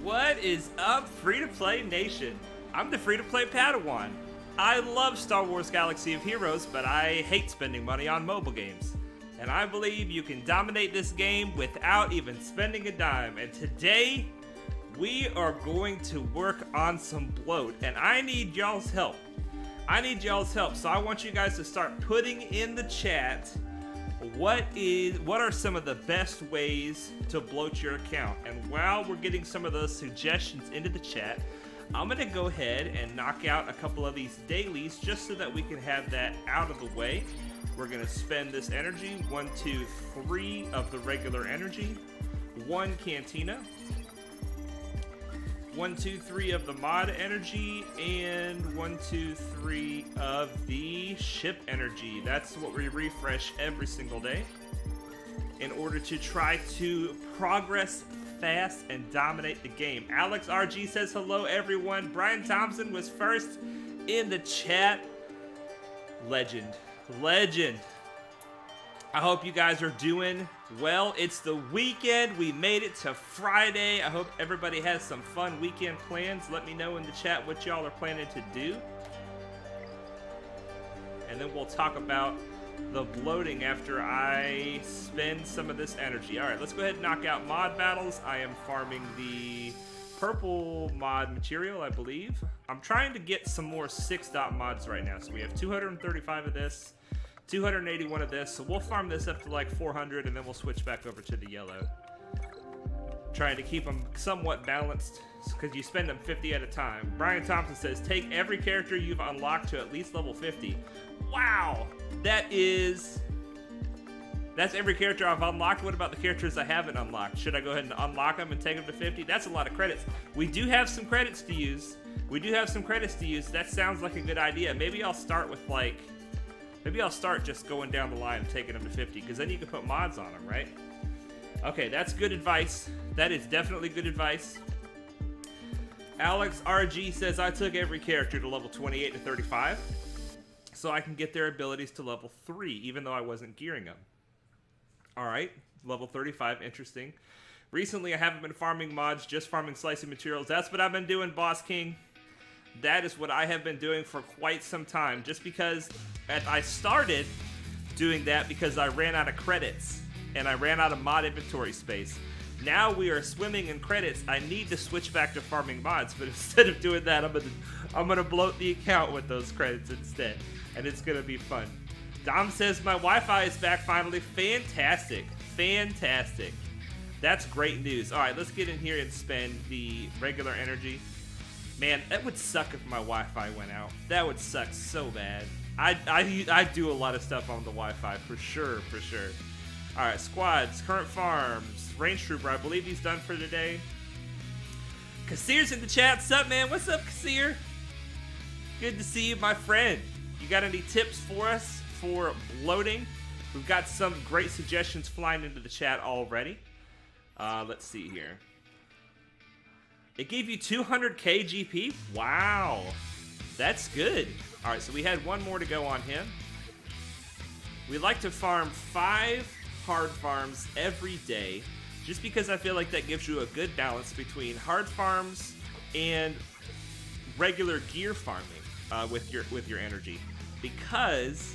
What is up, free-to-play nation? I'm the free-to-play Padawan. I love Star Wars Galaxy of Heroes, but I hate spending money on mobile games. And I believe you can dominate this game without even spending a dime. And today, we are going to work on some bloat, and I need y'all's help. So I want you guys to start putting in the chat what are some of the best ways to bloat your account. And while we're getting some of those suggestions into the chat, I'm gonna go ahead and knock out a couple of these dailies just so that we can have that out of the way. We're gonna spend this energy, 1, 2, 3 of the regular energy, 1 cantina, 1, 2, 3 of the mod energy, and 1, 2, 3 of the ship energy. That's what we refresh every single day in order to try to progress fast and dominate the game. Alex RG says hello, everyone. Brian Thompson was first in the chat. Legend. I hope you guys are doing well. It's the weekend. We made it to Friday. I hope everybody has some fun weekend plans. Let me know in the chat what y'all are planning to do. And then we'll talk about the bloating after I spend some of this energy. All right, let's go ahead and knock out mod battles. I am farming the purple mod material, I believe. I'm trying to get some more 6-dot mods right now. So we have 235 of this, 281 of this. So we'll farm this up to like 400 and then we'll switch back over to the yellow. Trying to keep them somewhat balanced because you spend them 50 at a time. Brian Thompson says, take every character you've unlocked to at least level 50. Wow, that's every character I've unlocked. What about the characters I haven't unlocked? Should I go ahead and unlock them and take them to 50? That's a lot of credits. We do have some credits to use. That sounds like a good idea. Maybe I'll start with just going down the line and taking them to 50, because then you can put mods on them, right? Okay, that's good advice. That is definitely good advice. Alex RG says, I took every character to level 28 to 35, so I can get their abilities to level 3, even though I wasn't gearing them. Alright, level 35, interesting. Recently, I haven't been farming mods, just farming slicing materials. That's what I've been doing, Boss King. That is what I have been doing for quite some time, just because I started doing that because I ran out of credits, and I ran out of mod inventory space. Now we are swimming in credits. I need to switch back to farming mods, but instead of doing that, I'm gonna bloat the account with those credits instead, and it's gonna be fun. Dom says my Wi-Fi is back finally. Fantastic. That's great news. All right, let's get in here and spend the regular energy. Man, that would suck if my Wi-Fi went out. That would suck so bad. I do a lot of stuff on the Wi-Fi for sure. All right, squads, current farms, range trooper. I believe he's done for today. Kassir's in the chat. What's up, man? What's up, Kassir? Good to see you, my friend. You got any tips for us for bloating? We've got some great suggestions flying into the chat already. Let's see here. It gave you 200k GP? Wow. That's good. All right, so we had one more to go on him. We like to farm 5 hard farms every day, just because I feel like that gives you a good balance between hard farms and regular gear farming with your energy. Because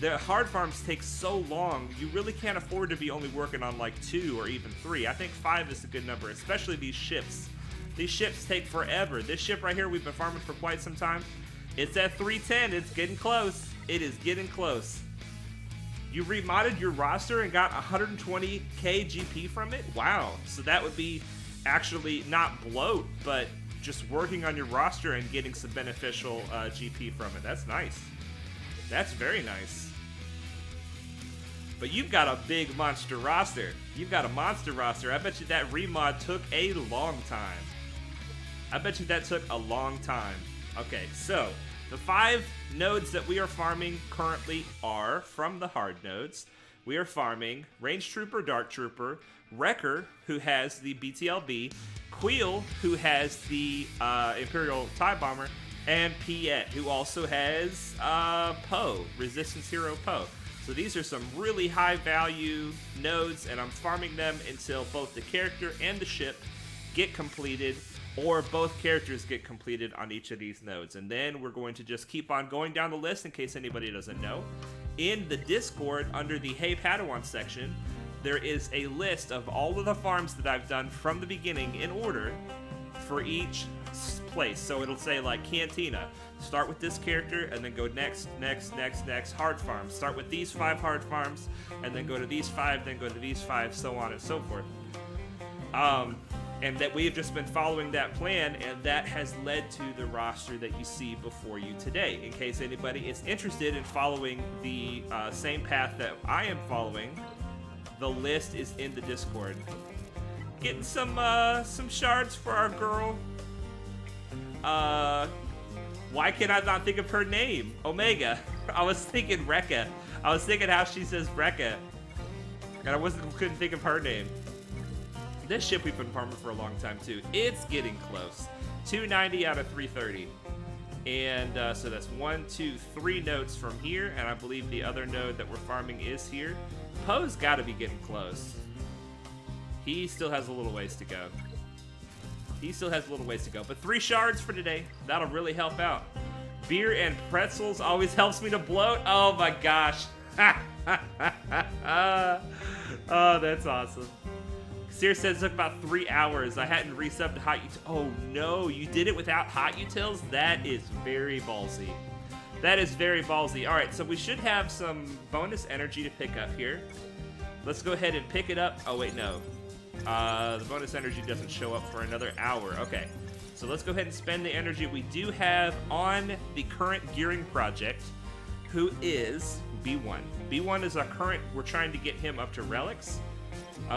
the hard farms take so long, you really can't afford to be only working on like 2 or even 3. I think 5 is a good number, especially these ships. These ships take forever. This ship right here, we've been farming for quite some time. It's at 310. It's getting close. It is getting close. You remodded your roster and got 120k GP from it? Wow. So that would be actually not bloat, but just working on your roster and getting some beneficial GP from it. That's nice. That's very nice. But you've got a big monster roster. You've got a monster roster. I bet you that remod took a long time. Okay, so the 5 nodes that we are farming currently are from the hard nodes. We are farming Range Trooper, Dark Trooper, Wrecker, who has the BTLB, Queel, who has the Imperial TIE Bomber, and Piet, who also has Poe, Resistance Hero Poe. So these are some really high value nodes, and I'm farming them until both the character and the ship get completed, or both characters get completed on each of these nodes. And then we're going to just keep on going down the list in case anybody doesn't know. In the Discord, under the Hey Padawan section, there is a list of all of the farms that I've done from the beginning in order for each place. So it'll say like Cantina, start with this character and then go next, hard farms. Start with these 5 hard farms and then go to these 5, then go to these 5, so on and so forth. And that we've just been following that plan, and that has led to the roster that you see before you today. In case anybody is interested in following the same path that I am following, the list is in the Discord. Getting some shards for our girl. Why can I not think of her name? Omega. I was thinking Rekka. I was thinking how she says Rekka, and I couldn't think of her name. This ship we've been farming for a long time too. It's getting close. 290 out of 330. And so that's 1, 2, 3 nodes from here, and I believe the other node that we're farming is here. Poe's got to be getting close. He still has a little ways to go. But 3 shards for today. That'll really help out. Beer and pretzels always helps me to bloat. Oh my gosh. Oh, that's awesome. Sear says it took about 3 hours. I hadn't resubbed to Hot Utils. Oh no, you did it without Hot Utils? That is very ballsy. Alright, so we should have some bonus energy to pick up here. Let's go ahead and pick it up. Oh wait, no. The bonus energy doesn't show up for another hour. Okay, so let's go ahead and spend the energy we do have on the current gearing project, who is B1. B1 is our current, we're trying to get him up to relics.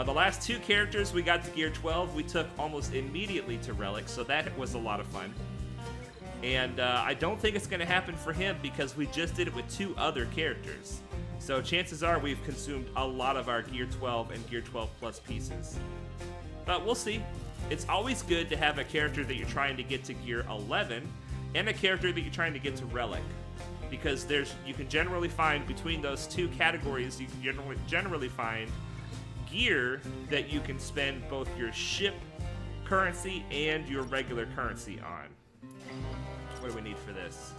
The last 2 characters we got to gear 12, we took almost immediately to relics, so that was a lot of fun. And I don't think it's going to happen for him because we just did it with 2 other characters. So chances are we've consumed a lot of our gear 12 and gear 12 plus pieces. But we'll see. It's always good to have a character that you're trying to get to gear 11 and a character that you're trying to get to relic. Because you can generally find between those 2 categories, you can generally find gear that you can spend both your ship currency and your regular currency on. What do we need for this?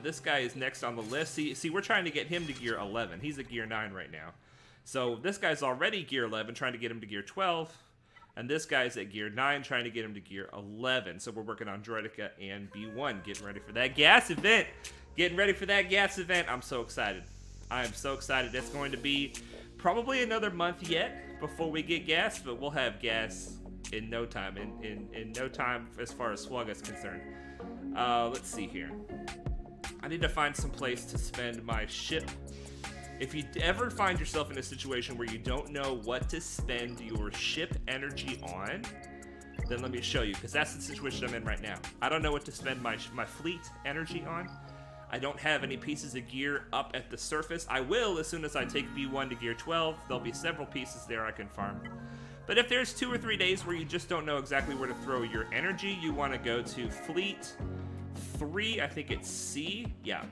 This guy is next on the list. See, we're trying to get him to gear 11. He's at gear 9 right now. So this guy's already gear 11, trying to get him to gear 12. And this guy's at gear 9, trying to get him to gear 11. So we're working on Droideka and B1, getting ready for that gas event. I'm so excited. I am so excited. It's going to be probably another month yet before we get gas, but we'll have gas in no time. In no time as far as Swag is concerned. Let's see here. I need to find some place to spend my ship. If you ever find yourself in a situation where you don't know what to spend your ship energy on, then let me show you, because that's the situation I'm in right now. I don't know what to spend my fleet energy on. I don't have any pieces of gear up at the surface. I will as soon as I take B1 to gear 12. There'll be several pieces there I can farm. But if there's 2 or 3 days where you just don't know exactly where to throw your energy, you want to go to Fleet 3, I think it's C, yeah.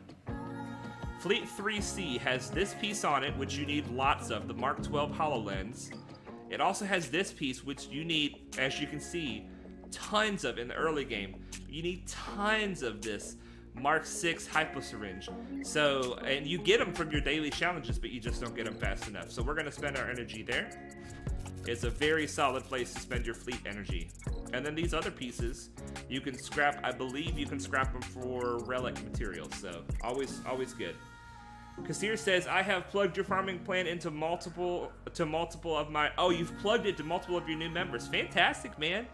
Fleet 3C has this piece on it, which you need lots of, the Mark 12 HoloLens. It also has this piece, which you need, as you can see, tons of in the early game. You need tons of this Mark 6 Hyposyringe. So, and you get them from your daily challenges, but you just don't get them fast enough. So we're going to spend our energy there. It's a very solid place to spend your fleet energy. And then these other pieces, you can scrap, I believe you can scrap them for relic materials. So always good. Kasir says, I have plugged your farming plan into multiple of my... Oh, you've plugged it to multiple of your new members. Fantastic, man.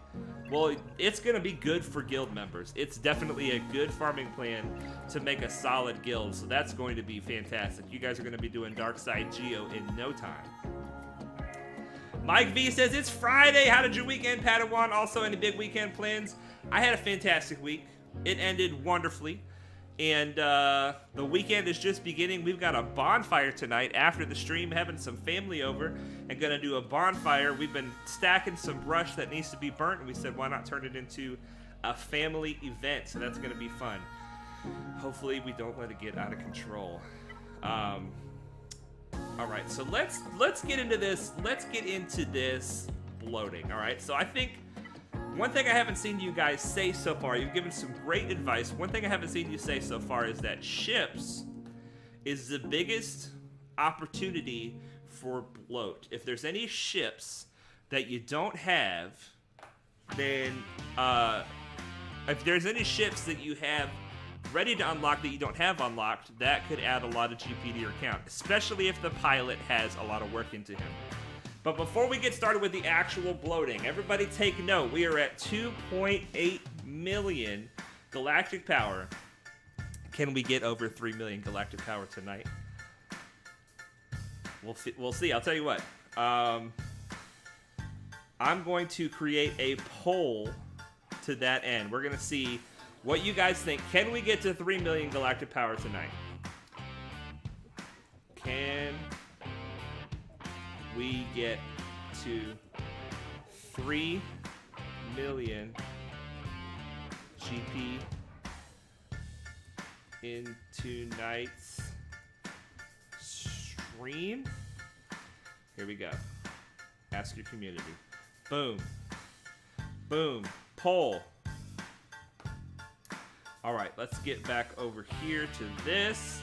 Well, it's going to be good for guild members. It's definitely a good farming plan to make a solid guild. So that's going to be fantastic. You guys are going to be doing Darkside Geo in no time. Mike V says, it's Friday. How did your weekend, Padawan? Also, any big weekend plans? I had a fantastic week. It ended wonderfully. And the weekend is just beginning. We've got a bonfire tonight after the stream, having some family over and gonna do a bonfire. We've been stacking some brush that needs to be burnt, and we said, why not turn it into a family event? So that's gonna be fun. Hopefully we don't let it get out of control. All right, so let's get into this. Let's get into this bloating. All right, so I think one thing I haven't seen you guys say so far, you've given some great advice. One thing I haven't seen you say so far is that ships is the biggest opportunity for bloat. If there's any ships that you don't have, then if there's any ships that you have ready to unlock that you don't have unlocked, that could add a lot of GP to your account, especially if the pilot has a lot of work into him. But before we get started with the actual bloating, everybody take note. We are at 2.8 million galactic power. Can we get over 3 million galactic power tonight? We'll see. I'll tell you what. I'm going to create a poll to that end. We're going to see what you guys think. Can we get to 3 million galactic power tonight? Can we get to 3 million GP in tonight's stream? Here we go. Ask your community. Boom. Boom. Poll. All right, let's get back over here to this.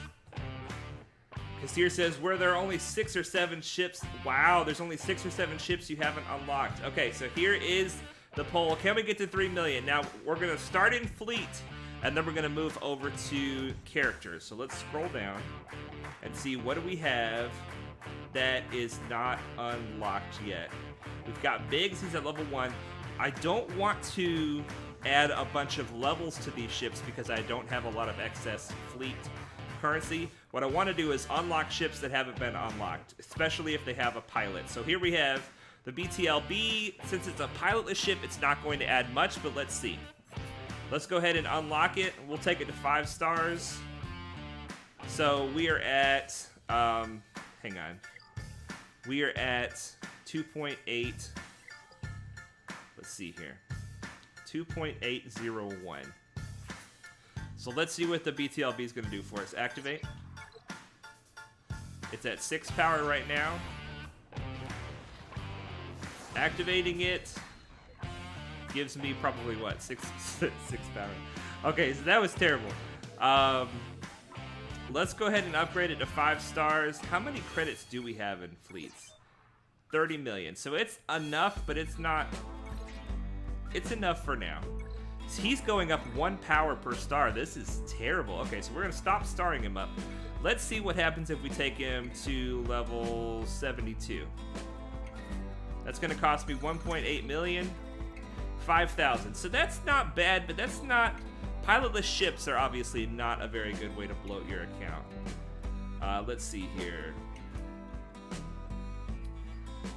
Kasir says, were there only 6 or 7 ships? Wow, there's only 6 or 7 ships you haven't unlocked. Okay, so here is the poll. Can we get to 3 million? Now, we're going to start in fleet, and then we're going to move over to characters. So let's scroll down and see what do we have that is not unlocked yet. We've got Biggs, he's at level 1. I don't want to add a bunch of levels to these ships because I don't have a lot of excess fleet currency. What I want to do is unlock ships that haven't been unlocked, especially if they have a pilot. So here we have the BTLB. Since it's a pilotless ship, it's not going to add much, but let's see. Let's go ahead and unlock it. We'll take it to 5 stars. So we are at, hang on. We are at 2.8. Let's see here. 2.801. So let's see what the BTLB is going to do for us. Activate. It's at 6 power right now. Activating it gives me probably what, 6 power. Okay, so that was terrible. Let's go ahead and upgrade it to 5 stars. How many credits do we have in fleets? 30 million. So it's enough, but it's not. It's enough for now. He's going up 1 power per star. This is terrible. Okay, so we're going to stop starring him up. Let's see what happens if we take him to level 72. That's going to cost me 1.8 million. 5,000. So that's not bad, but that's not... Pilotless ships are obviously not a very good way to bloat your account. Let's see here.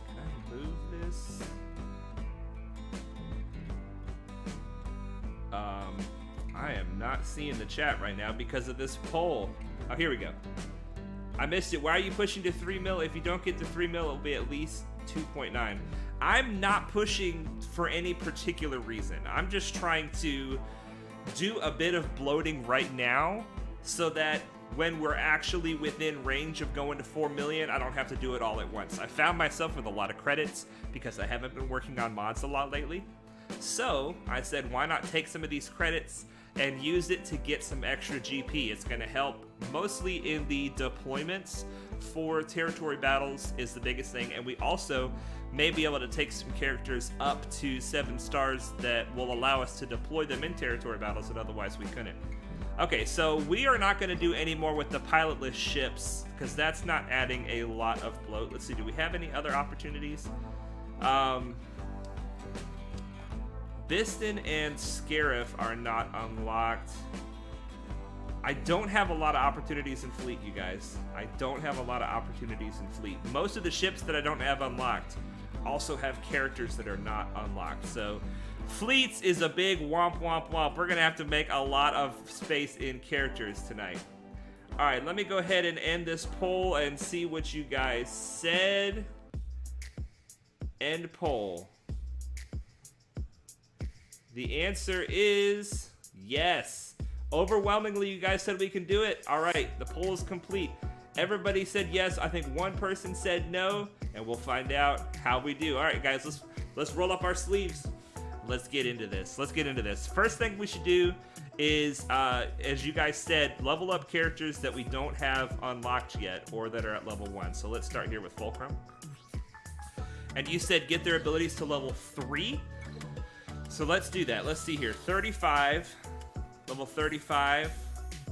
Can I move this? I am not seeing the chat right now because of this poll. Oh, here we go. I missed it. Why are you pushing to 3 mil? If you don't get to 3 mil, it'll be at least 2.9. I'm not pushing for any particular reason. I'm just trying to do a bit of bloating right now so that when we're actually within range of going to 4 million, I don't have to do it all at once. I found myself with a lot of credits because I haven't been working on mods a lot lately. So I said, why not take some of these credits and use it to get some extra GP? It's going to help mostly in the deployments for territory battles is the biggest thing. And we also may be able to take some characters up to 7 stars that will allow us to deploy them in territory battles that otherwise we couldn't. Okay, so we are not going to do any more with the pilotless ships because that's not adding a lot of bloat. Let's see, do we have any other opportunities? Biston and Scarif are not unlocked. I don't have a lot of opportunities in fleet, you guys. I don't have a lot of opportunities in fleet. Most of the ships that I don't have unlocked also have characters that are not unlocked. So fleets is a big womp womp womp. We're gonna have to make a lot of space in characters tonight. All right, let me go ahead and end this poll and see what you guys said. End poll. The answer is yes. Overwhelmingly, you guys said we can do it. All right, the poll is complete. Everybody said yes. I think one person said no, and we'll find out how we do. All right, guys, Let's roll up our sleeves. Let's get into this. Let's get into this. First thing we should do is, as you guys said, level up characters that we don't have unlocked yet or that are at level 1. So let's start here with Fulcrum. And you said get their abilities to level 3. So let's do that. Let's see here. 35. Level 35.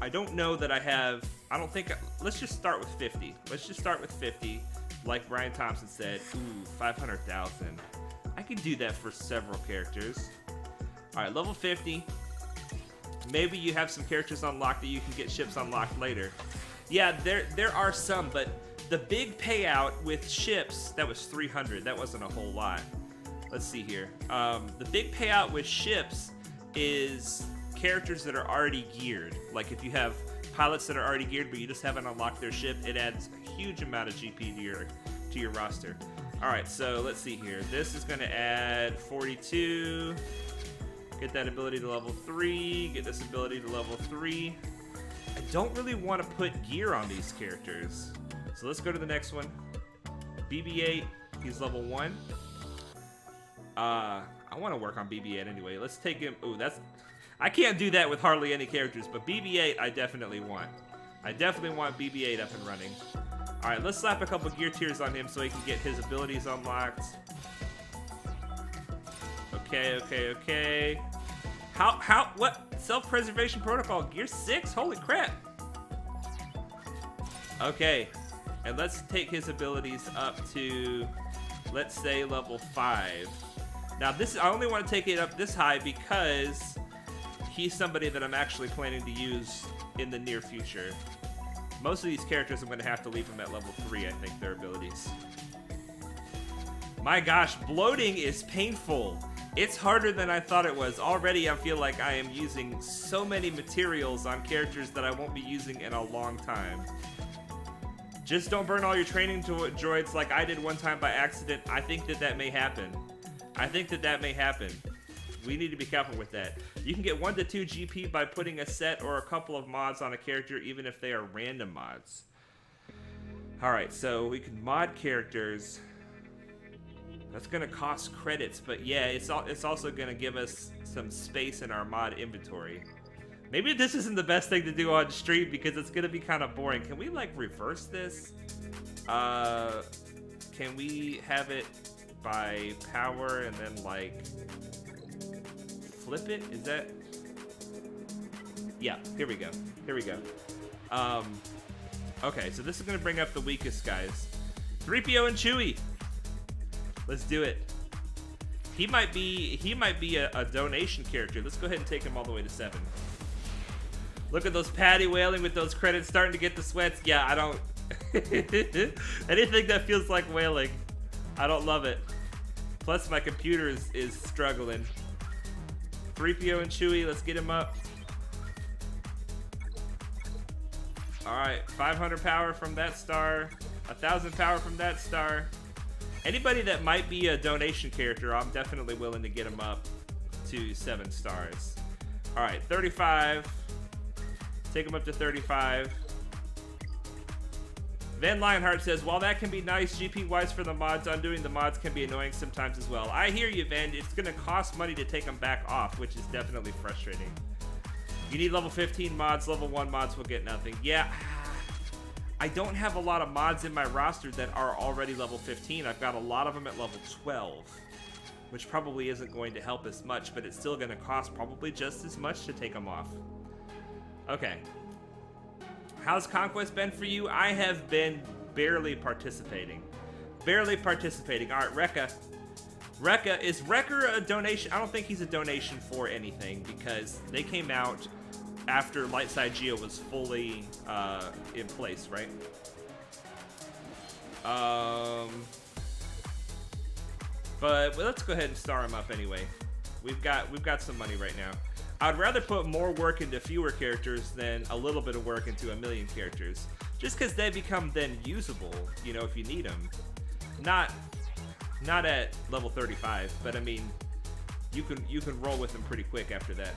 I don't know that I have... I don't think... Let's just start with 50. Let's just start with 50. Like Brian Thompson said. Ooh, 500,000. I can do that for several characters. Alright, level 50. Maybe you have some characters unlocked that you can get ships unlocked later. Yeah, there are some, but the big payout with ships, that was 300. That wasn't a whole lot. Let's see here. The big payout with ships is characters that are already geared. Like if you have pilots that are already geared, but you just haven't unlocked their ship, it adds a huge amount of GP to your roster. All right, so let's see here. This is going to add 42. Get that ability to level 3. Get this ability to level 3. I don't really want to put gear on these characters. So let's go to the next one. BB-8, he's level 1. I want to work on BB-8 anyway. Let's take him. Ooh, that's... I can't do that with hardly any characters, but BB-8 I definitely want. I definitely want BB-8 up and running. All right, let's slap a couple gear tiers on him so he can get his abilities unlocked. Okay. What? Self-preservation protocol, gear 6? Holy crap. Okay, and let's take his abilities up to, let's say, level 5. Now, I only want to take it up this high because he's somebody that I'm actually planning to use in the near future. Most of these characters I'm going to have to leave them at level 3, I think, their abilities. My gosh, bloating is painful. It's harder than I thought it was. Already I feel like I am using so many materials on characters that I won't be using in a long time. Just don't burn all your training droids like I did one time by accident. I think that may happen. We need to be careful with that. You can get 1 to 2 GP by putting a set or a couple of mods on a character, even if they are random mods. Alright, so we can mod characters. That's going to cost credits, but yeah, it's also going to give us some space in our mod inventory. Maybe this isn't the best thing to do on stream because it's going to be kind of boring. Can we, like, reverse this? Can we have it by power and then, like, flip it? Is that... Yeah, here we go. Okay, so this is going to bring up the weakest guys. 3PO and Chewie. Let's do it. He might be a donation character. Let's go ahead and take him all the way to 7. Look at those patty whaling with those credits starting to get the sweats. Yeah, I don't... Anything that feels like whaling. I don't love it. Plus, my computer is struggling. 3PO and Chewie, let's get him up. Alright, 500 power from that star. 1,000 power from that star. Anybody that might be a donation character, I'm definitely willing to get him up to 7 stars. Alright, 35. Take him up to 35. Van Lionheart says, while that can be nice GP-wise for the mods, undoing the mods can be annoying sometimes as well. I hear you, Van. It's going to cost money to take them back off, which is definitely frustrating. You need level 15 mods. Level 1 mods will get nothing. Yeah, I don't have a lot of mods in my roster that are already level 15. I've got a lot of them at level 12, which probably isn't going to help as much, but it's still going to cost probably just as much to take them off. Okay. How's Conquest been for you? I have been barely participating. All right, Rekka. Is Wrecker a donation? I don't think he's a donation for anything because they came out after Lightside Geo was fully in place, right? But let's go ahead and star him up anyway. We've got some money right now. I'd rather put more work into fewer characters than a little bit of work into a million characters. Just because they become then usable, you know, if you need them. Not at level 35, but I mean, you can roll with them pretty quick after that.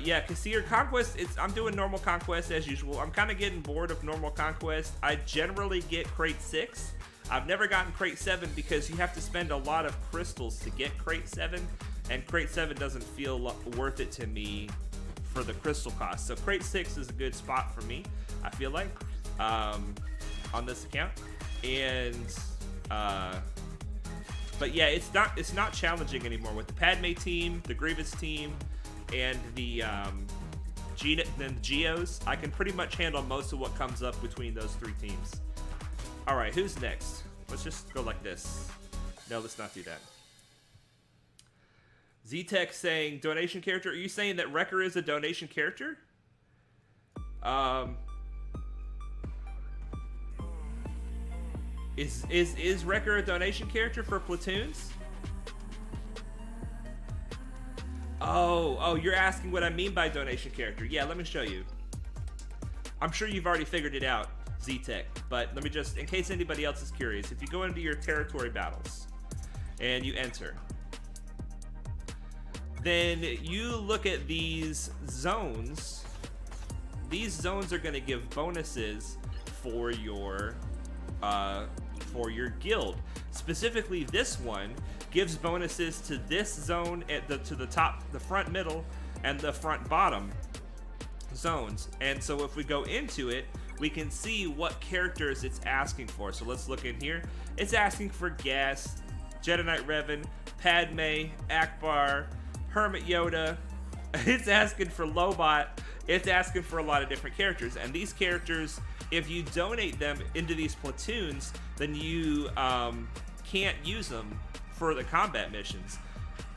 Yeah, Kassir Conquest, I'm doing normal Conquest as usual. I'm kind of getting bored of normal Conquest. I generally get crate 6. I've never gotten crate 7 because you have to spend a lot of crystals to get crate 7, and crate 7 doesn't feel worth it to me for the crystal cost. So crate 6 is a good spot for me, I feel like, on this account. And but yeah, it's not challenging anymore with the Padme team, the Grievous team, and the Geos. I can pretty much handle most of what comes up between those 3 teams. All right, who's next? Let's just go like this. No, let's not do that. Z-Tech saying donation character. Are you saying that Wrecker is a donation character? Is Wrecker a donation character for platoons? Oh, you're asking what I mean by donation character. Yeah, let me show you. I'm sure you've already figured it out, Z-Tech, but let me just, in case anybody else is curious, if you go into your territory battles and you enter, then you look at these zones. These zones are going to give bonuses for your guild. Specifically, this one gives bonuses to this zone to the top, the front, middle, and the front bottom zones. And so if we go into it, we can see what characters it's asking for. So let's look in here. It's asking for Gas, Jedi Knight Revan, Padme, Akbar, Hermit Yoda. It's asking for Lobot. It's asking for a lot of different characters. And these characters, if you donate them into these platoons, then you can't use them for the combat missions.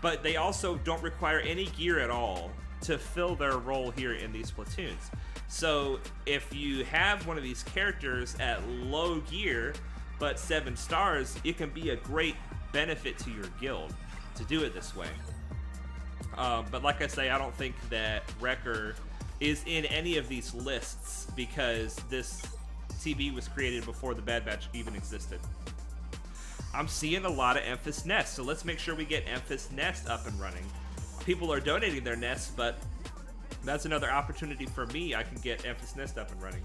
But they also don't require any gear at all to fill their role here in these platoons. So if you have one of these characters at low gear but 7 stars, it can be a great benefit to your guild to do it this way. But like I say, I don't think that Wrecker is in any of these lists because this TB was created before the Bad Batch even existed. I'm seeing a lot of Emphas Nest, so let's make sure we get Emphas Nest up and running. People are donating their nests, but that's another opportunity for me. I can get Emphas Nest up and running.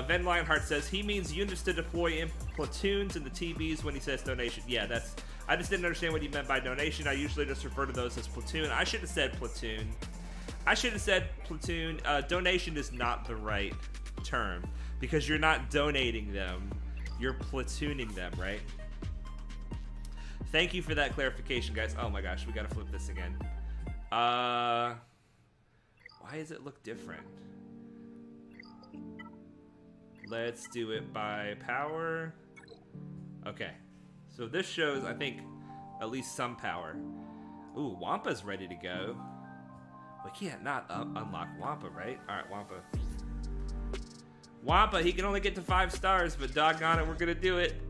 Ven Lionheart says he means units to deploy in platoons in the TBs when he says donation. Yeah, I just didn't understand what he meant by donation. I usually just refer to those as platoon. I should have said platoon. Donation is not the right term because you're not donating them. You're platooning them, right? Thank you for that clarification, guys. Oh my gosh, we gotta flip this again. Why does it look different? Let's do it by power. Okay, so this shows, I think, at least some power. Ooh, Wampa's ready to go. We can't not unlock Wampa, right? All right, Wampa. Wampa, he can only get to 5 stars, but doggone it, we're gonna do it.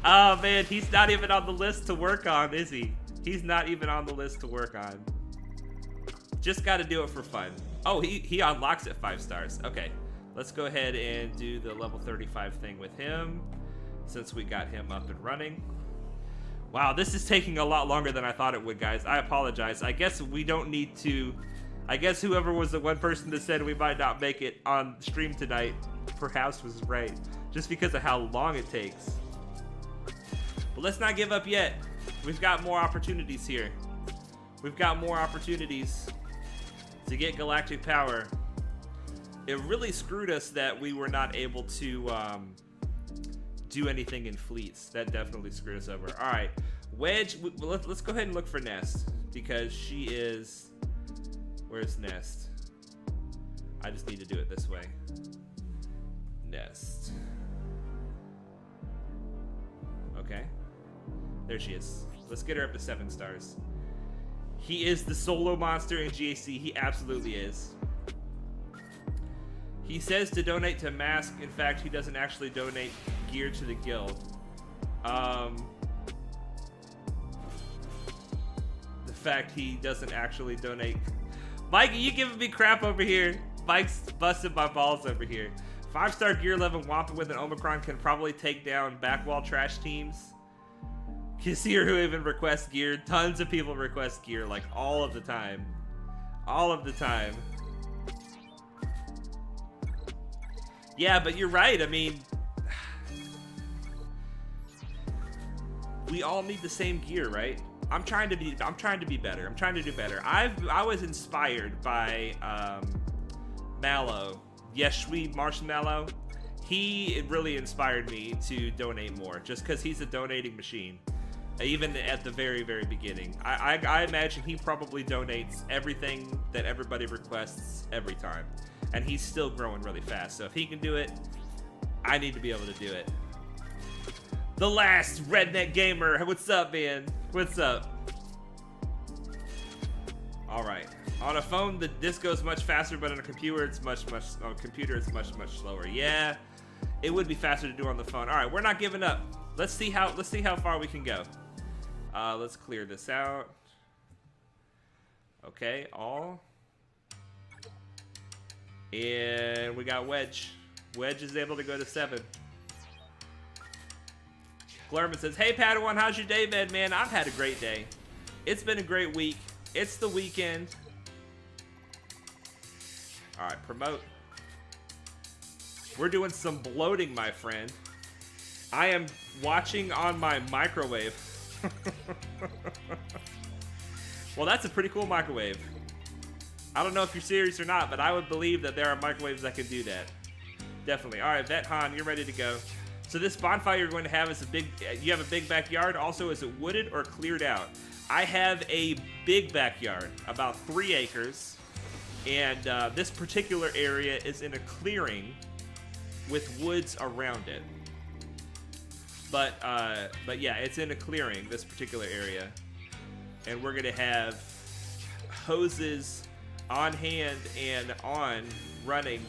Oh man, he's not even on the list to work on, is he? He's not even on the list to work on. Just gotta do it for fun. Oh, he unlocks at 5 stars. Okay, let's go ahead and do the level 35 thing with him, since we got him up and running. Wow, this is taking a lot longer than I thought it would, guys. I apologize. I guess we don't need to... I guess whoever was the one person that said we might not make it on stream tonight perhaps was right, just because of how long it takes. But let's not give up yet. We've got more opportunities here. We've got more opportunities to get galactic power. It really screwed us that we were not able to do anything in fleets. That definitely screwed us over. All right, Wedge, let's go ahead and look for Nest, because she is... Where's Nest? I just need to do it this way. Nest. Okay. There she is. Let's get her up to 7 stars. He is the solo monster in GAC. He absolutely is. He says to donate to Mask. In fact, he doesn't actually donate gear to the guild. The fact he doesn't actually donate... Mike, are you giving me crap over here? Mike's busting my balls over here. 5-star gear 11 Wampa with an Omicron can probably take down backwall trash teams. Kassir, who even requests gear. Tons of people request gear, like all of the time. All of the time. Yeah, but you're right. I mean, we all need the same gear, right? I'm trying to be better. I'm trying to do better. I was inspired by Mallow. Yes, Schweeb Marshmallow. He really inspired me to donate more, just because he's a donating machine. Even at the very, very beginning, I imagine he probably donates everything that everybody requests every time, and he's still growing really fast. So if he can do it, I need to be able to do it. The last redneck gamer. What's up, man? What's up? All right. On a phone, this goes much faster, but on a computer, it's much slower. Yeah, it would be faster to do on the phone. All right, we're not giving up. Let's see how far we can go. Let's clear this out. Okay, all. And we got Wedge. Wedge is able to go to 7. Glurman says, hey Padawan, how's your day been, man? I've had a great day. It's been a great week. It's the weekend. All right, promote. We're doing some bloating, my friend. I am watching on my microwave. Well, that's a pretty cool microwave. I don't know if you're serious or not, but I would believe that there are microwaves that can do that. Definitely. All right, Vet Han, you're ready to go. So this bonfire you're going to have is you have a big backyard. Also, is it wooded or cleared out? I have a big backyard, about 3 acres. And this particular area is in a clearing with woods around it. But yeah, it's in a clearing, this particular area. And we're going to have hoses on hand and running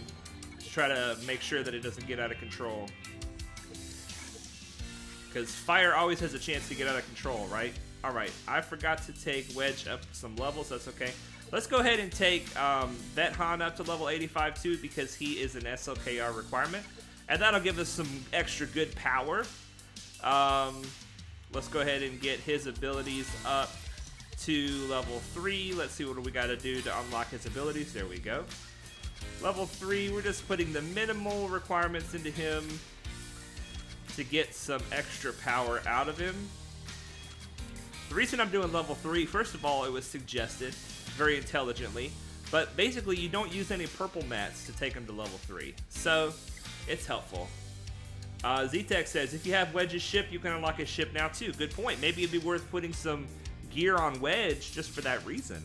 to try to make sure that it doesn't get out of control. Because fire always has a chance to get out of control, right? All right, I forgot to take Wedge up some levels. That's okay. Let's go ahead and take Vet Han up to level 85 too, because he is an SLKR requirement. And that'll give us some extra good power. Let's go ahead and get his abilities up to level 3. Let's see what we got to do to unlock his abilities. There we go. Level 3, we're just putting the minimal requirements into him to get some extra power out of him. The reason I'm doing level 3, first of all, it was suggested very intelligently, but basically you don't use any purple mats to take him to level 3, so it's helpful. Z-Tech says, if you have Wedge's ship, you can unlock his ship now too. Good point. Maybe it'd be worth putting some gear on Wedge just for that reason.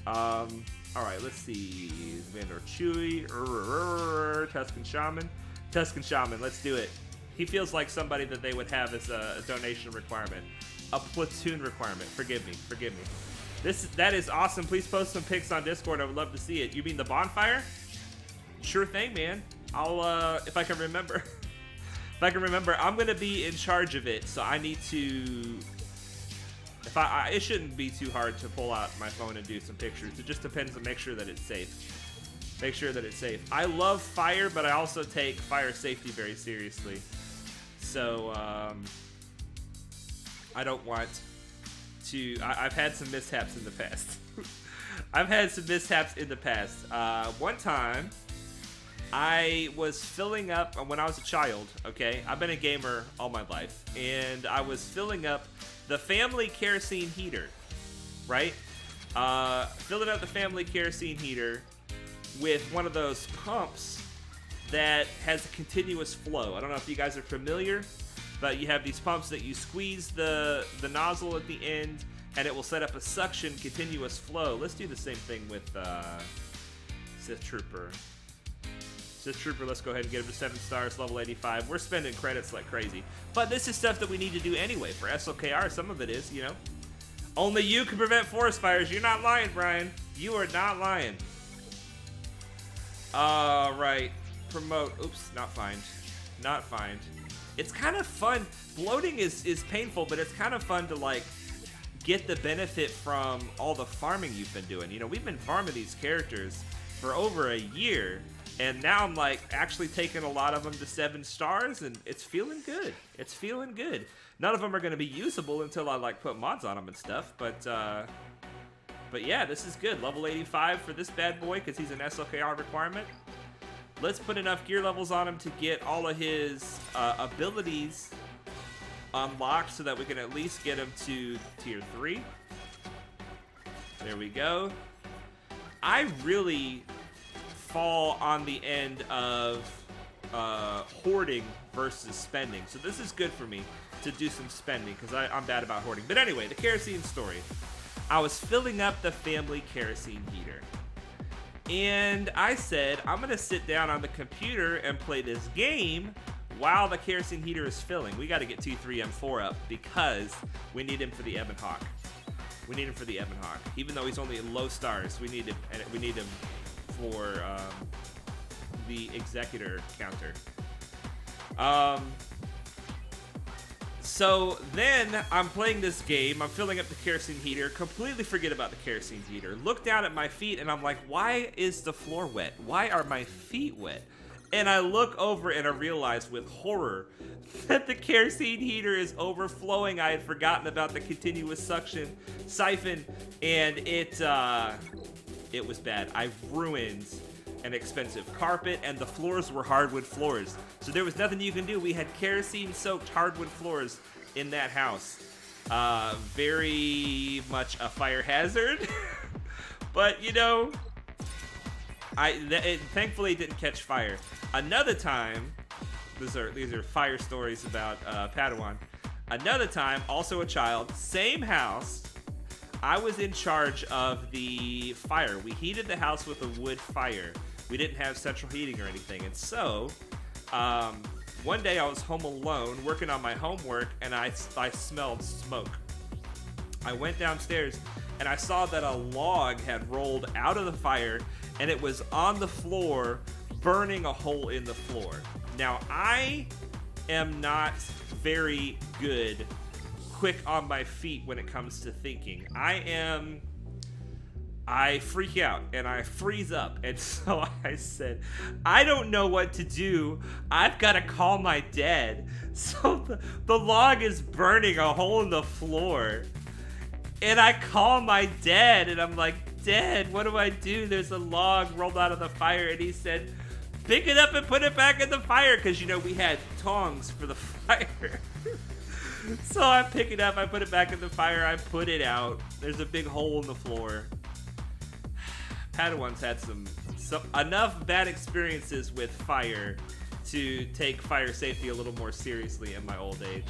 Alright, let's see. Vandor Chewy, Tuscan Shaman. Tuscan Shaman, let's do it. He feels like somebody that they would have as a donation requirement. A platoon requirement. Forgive me. That is awesome. Please post some pics on Discord. I would love to see it. You mean the bonfire? Sure thing, man. I'll, if I can remember. I'm going to be in charge of it, so I need to... it shouldn't be too hard to pull out my phone and do some pictures. It just depends on make sure that it's safe. I love fire, but I also take fire safety very seriously. So, I don't want to... I've had some mishaps in the past. One time, I was filling up... When I was a child, okay? I've been a gamer all my life. And I was filling up the family kerosene heater, right? Filling up the family kerosene heater with one of those pumps that has a continuous flow. I don't know if you guys are familiar, but you have these pumps that you squeeze the nozzle at the end, and it will set up a suction continuous flow. Let's do the same thing with Sith Trooper. Let's go ahead and get him to 7 stars, level 85. We're spending credits like crazy. But this is stuff that we need to do anyway for SLKR. Some of it is, you know. Only you can prevent forest fires. You're not lying, Brian. You are not lying. Right. Promote. Oops, not find. It's kind of fun. Bloating is painful, but it's kind of fun to, like, get the benefit from all the farming you've been doing. You know, we've been farming these characters for over a year, and now I'm, like, actually taking a lot of them to 7 stars, and it's feeling good. None of them are going to be usable until I, like, put mods on them and stuff, but yeah, this is good. Level 85 for this bad boy, because he's an SLKR requirement. Let's put enough gear levels on him to get all of his abilities unlocked so that we can at least get him to tier 3. There we go. I really fall on the end of hoarding versus spending. So this is good for me to do some spending because I'm bad about hoarding. But anyway, the kerosene story. I was filling up the family kerosene heater. And I said, I'm going to sit down on the computer and play this game while the kerosene heater is filling. We got to get 2-3-M4 up because we need him for the Ebon Hawk. We need him for the Ebon Hawk. Even though he's only in low stars, we need him for the Executor counter. So then I'm playing this game, I'm filling up the kerosene heater, completely forget about the kerosene heater, look down at my feet and I'm like, why is the floor wet? Why are my feet wet? And I look over and I realize with horror that the kerosene heater is overflowing. I had forgotten about the continuous suction siphon and it was bad. I ruined an expensive carpet, and the floors were hardwood floors. So there was nothing you can do. We had kerosene-soaked hardwood floors in that house. Very much a fire hazard. But, you know, it thankfully didn't catch fire. Another time, these are fire stories about Padawan. Another time, also a child, same house, I was in charge of the fire. We heated the house with a wood fire. We didn't have central heating or anything. And so, one day I was home alone working on my homework and I smelled smoke. I went downstairs and I saw that a log had rolled out of the fire and it was on the floor, burning a hole in the floor. Now, I am not very good, quick on my feet when it comes to thinking. I freak out and I freeze up. And so I said, I don't know what to do. I've got to call my dad. So the log is burning a hole in the floor. And I call my dad and I'm like, Dad, what do I do? There's a log rolled out of the fire. And he said, pick it up and put it back in the fire. Because, you know, we had tongs for the fire. So I pick it up, I put it back in the fire, I put it out. There's a big hole in the floor. Padawan's had some enough bad experiences with fire to take fire safety a little more seriously in my old age.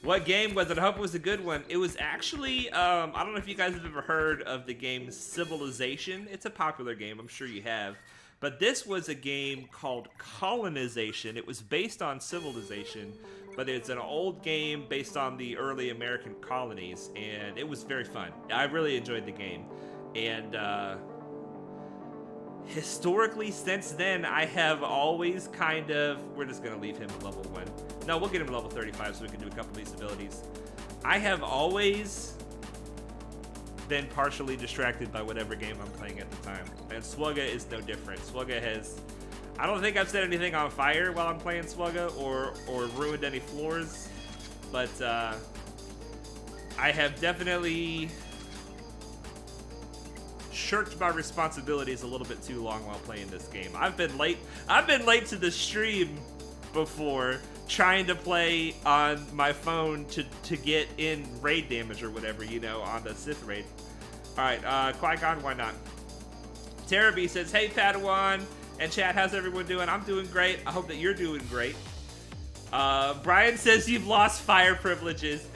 What game was it? I hope it was a good one. It was actually, I don't know if you guys have ever heard of the game Civilization. It's a popular game, I'm sure you have. But this was a game called Colonization. It was based on Civilization, but it's an old game based on the early American colonies, and it was very fun. I really enjoyed the game. And historically, since then, I have always kind of... We're just going to leave him level 1. No, we'll get him level 35 so we can do a couple of these abilities. I have always been partially distracted by whatever game I'm playing at the time. And Swugga is no different. Swugga has... I don't think I've set anything on fire while I'm playing Swugga or ruined any floors. But I have definitely shirked my responsibilities a little bit too long while playing this game. I've been late to the stream before trying to play on my phone to get in raid damage or whatever, you know, on the Sith raid. Alright, Qui-Gon, why not? Teraby says, hey Padawan and chat, how's everyone doing? I'm doing great. I hope that you're doing great. Brian says you've lost fire privileges.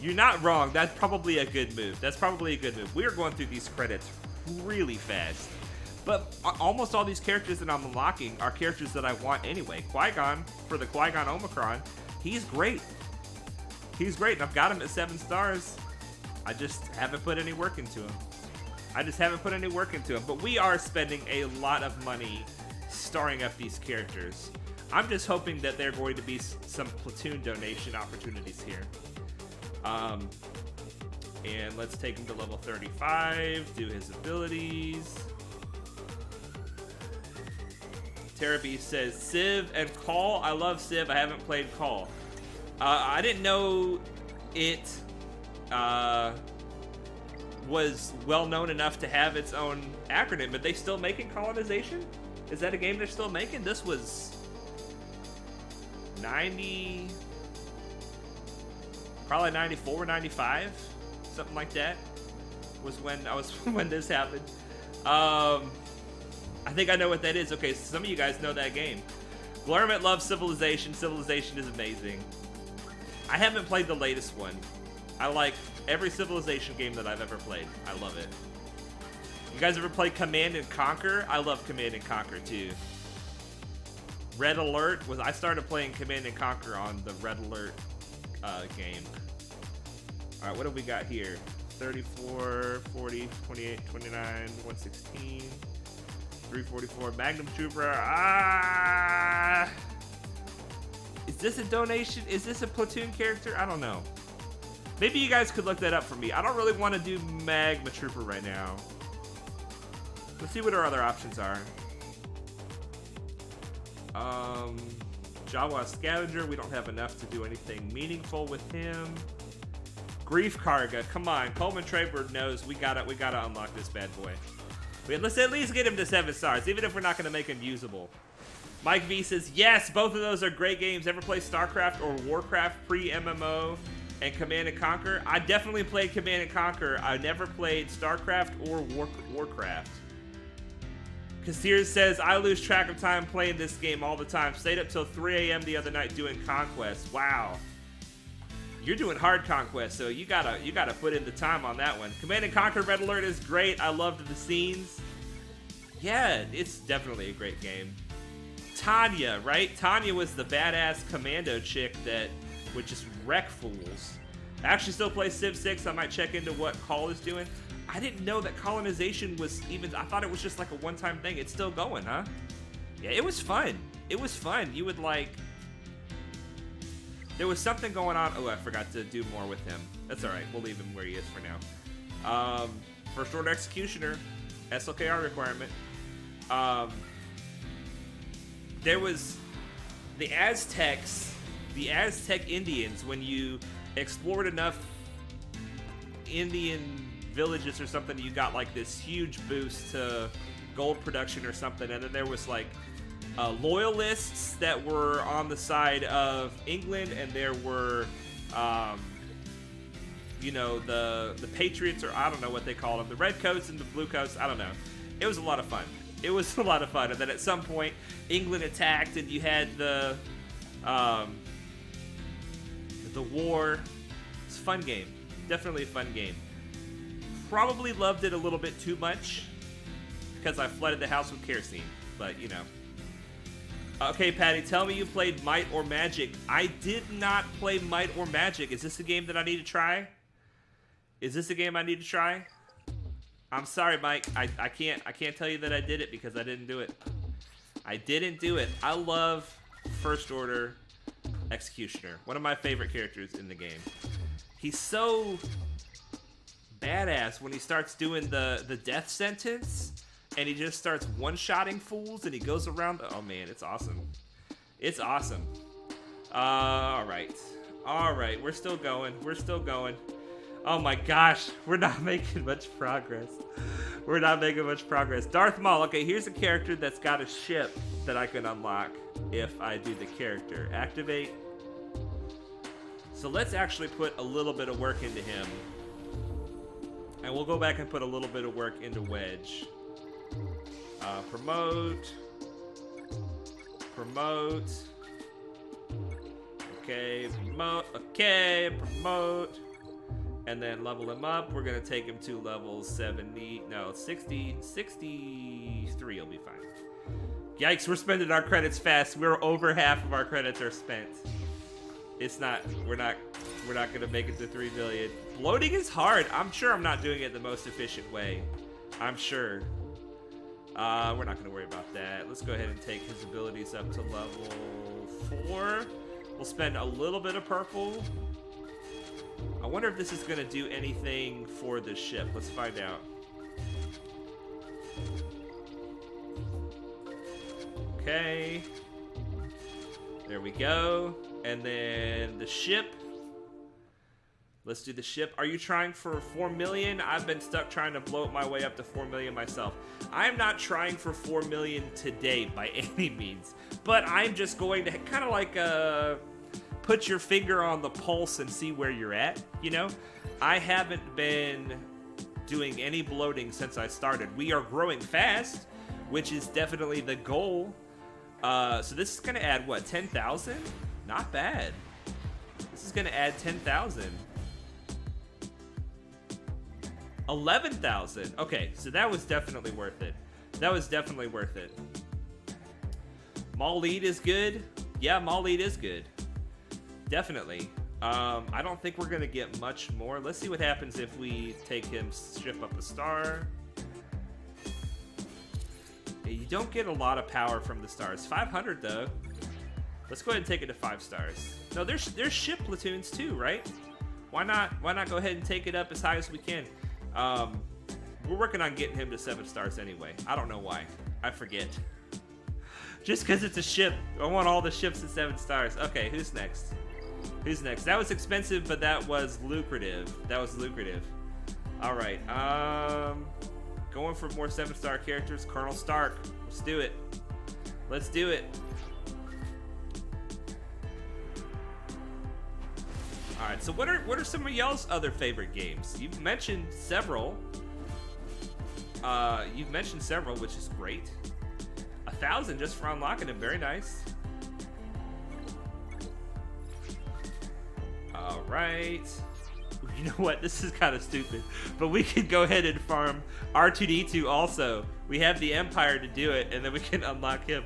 You're not wrong. That's probably a good move. We are going through these credits really fast. But almost all these characters that I'm unlocking are characters that I want anyway. Qui-Gon, for the Qui-Gon Omicron, he's great. He's great, and I've got him at 7 stars. I just haven't put any work into him. But we are spending a lot of money starring up these characters. I'm just hoping that there are going to be some platoon donation opportunities here. And let's take him to level 35, do his abilities. Teraby says, Civ and Call. I love Civ. I haven't played Call. I didn't know it was well known enough to have its own acronym, but they still making Colonization? Is that a game they're still making? This was 90, probably 94, 95, something like that was when when this happened. I think I know what that is. Okay, so some of you guys know that game. Glurmit loves Civilization. Civilization is amazing. I haven't played the latest one. I like every Civilization game that I've ever played. I love it. You guys ever played Command and Conquer? I love Command and Conquer too. Red Alert was, I started playing Command and Conquer on the Red Alert game. All right, what have we got here? 34, 40, 28, 29, 116, 344, Magnum Trooper. Ah! Is this a donation? Is this a platoon character? I don't know. Maybe you guys could look that up for me. I don't really want to do Magma Trooper right now. Let's see what our other options are. Jawa Scavenger. We don't have enough to do anything meaningful with him. Grief Karga. Come on. Coleman Trayford knows we gotta unlock this bad boy. Let's at least get him to 7 stars, even if we're not gonna make him usable. Mike V says, yes, both of those are great games. Ever play StarCraft or Warcraft pre-MMO and Command & Conquer? I definitely played Command & Conquer. I never played StarCraft or Warcraft. Kaseer says, I lose track of time playing this game all the time. Stayed up till 3 a.m. the other night doing Conquest. Wow. You're doing hard Conquest, so you gotta put in the time on that one. Command & Conquer Red Alert is great. I loved the scenes. Yeah, it's definitely a great game. Tanya, right? Tanya was the badass commando chick that would just wreck fools. I actually still play Civ 6. I might check into what Call is doing. I didn't know that colonization was even... I thought it was just like a one-time thing. It's still going, huh? Yeah, it was fun. It was fun. You would like... There was something going on. Oh, I forgot to do more with him. That's all right. We'll leave him where he is for now. First Order Executioner. SLKR requirement. There was the Aztecs, the Aztec Indians, when you explored enough Indian villages or something, you got like this huge boost to gold production or something. And then there was like loyalists that were on the side of England, and there were you know, the Patriots, or I don't know what they called them, the Redcoats and the Bluecoats. I don't know. It was a lot of fun. It was a lot of fun. And then at some point, England attacked, and you had the war. It's a fun game. Definitely a fun game. Probably loved it a little bit too much because I flooded the house with kerosene. But, you know. Okay, Patty, tell me you played Might or Magic. I did not play Might or Magic. Is this a game that I need to try? Is this a game I need to try? I'm sorry, Mike. I can't tell you that I did it because I didn't do it. I didn't do it. I love First Order Executioner. One of my favorite characters in the game. He's so badass when he starts doing the death sentence, and he just starts one-shotting fools, and he goes around. Oh man, it's awesome. It's awesome. All right. We're still going. Oh my gosh, we're not making much progress. Darth Maul. Okay, here's a character that's got a ship that I can unlock if I do the character. Activate. So let's actually put a little bit of work into him. And we'll go back and put a little bit of work into Wedge. Promote. Okay, promote. And then level him up. We're going to take him to level 63 will be fine. Yikes, we're spending our credits fast. We're over half of our credits are spent. We're not going to make it to 3 million. Bloating is hard. I'm sure I'm not doing it the most efficient way. I'm sure. We're not going to worry about that. Let's go ahead and take his abilities up to level 4. We'll spend a little bit of purple. I wonder if this is going to do anything for the ship. Let's find out. Okay. There we go. And then the ship. Let's do the ship. Are you trying for 4 million? I've been stuck trying to bloat my way up to 4 million myself. I'm not trying for 4 million today by any means, but I'm just going to kind of like put your finger on the pulse and see where you're at, you know? I haven't been doing any bloating since I started. We are growing fast, which is definitely the goal. So this is going to add, what, 10,000? Not bad. This is going to add 10,000. 11,000. Okay, so that was definitely worth it. That was definitely worth it. Mall lead is good. Yeah, mall lead is good. Definitely. I don't think we're going to get much more. Let's see what happens if we take him ship up a star. Yeah, you don't get a lot of power from the stars. 500 though. Let's go ahead and take it to 5 stars. No, there's ship platoons too, right? Why not go ahead and take it up as high as we can? We're working on getting him to 7 stars anyway. I don't know why. I forget. Just because it's a ship. I want all the ships at 7 stars. Okay, who's next? Who's next? That was expensive, but that was lucrative. That was lucrative. All right. Going for more 7-star characters. Colonel Stark. Let's do it. Let's do it. All right, so what are some of y'all's other favorite games? You've mentioned several. Which is great. 1,000 just for unlocking them. Very nice. All right. You know what? This is kind of stupid, but we can go ahead and farm R2-D2 also. We have the Empire to do it, and then we can unlock him.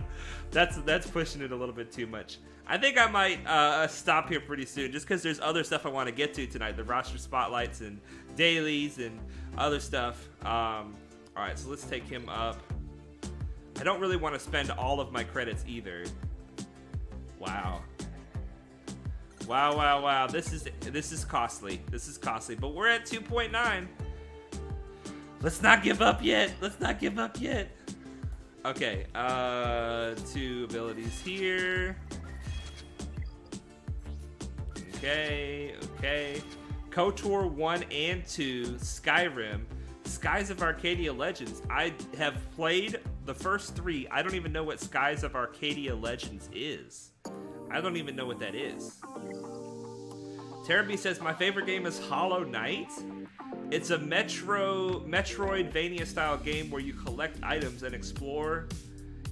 That's pushing it a little bit too much. I think I might stop here pretty soon, just because there's other stuff I want to get to tonight. The roster spotlights and dailies and other stuff. All right, so let's take him up. I don't really want to spend all of my credits either. Wow. Wow. This is costly. This is costly, but we're at 2.9. Let's not give up yet. Let's not give up yet. Okay, 2 abilities here. Okay. KOTOR 1 and 2, Skyrim, Skies of Arcadia Legends. I have played the first 3. I don't even know what Skies of Arcadia Legends is. I don't even know what that is. Terraby says, my favorite game is Hollow Knight. It's a Metroidvania style game where you collect items and explore,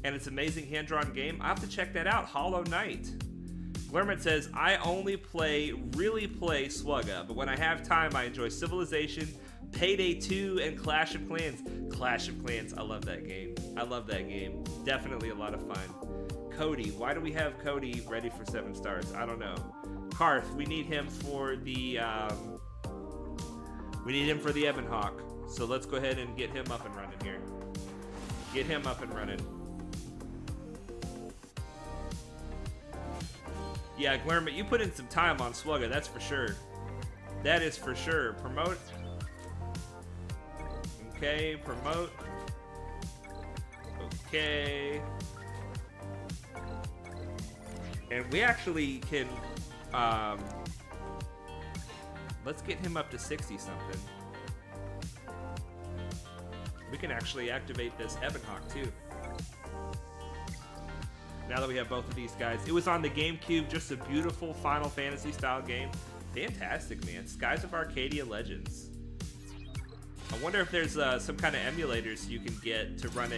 and it's an amazing hand-drawn game. I have to check that out. Hollow Knight. Glermit says, I only really play Slugga, but when I have time, I enjoy Civilization, Payday 2, and Clash of Clans. Clash of Clans, I love that game. I love that game. Definitely a lot of fun. Cody, why do we have Cody ready for 7 stars? I don't know. Karth, we need him for the Ebon Hawk. So let's go ahead and get him up and running here. Get him up and running. Yeah, Glermit, you put in some time on Slugga, that's for sure. That is for sure. Promote. Okay, promote. Okay. And we actually can, let's get him up to 60 something. We can actually activate this Ebon Hawk too. Now that we have both of these guys. It was on the GameCube, just a beautiful Final Fantasy style game. Fantastic, man. Skies of Arcadia Legends. I wonder if there's some kind of emulators you can get to run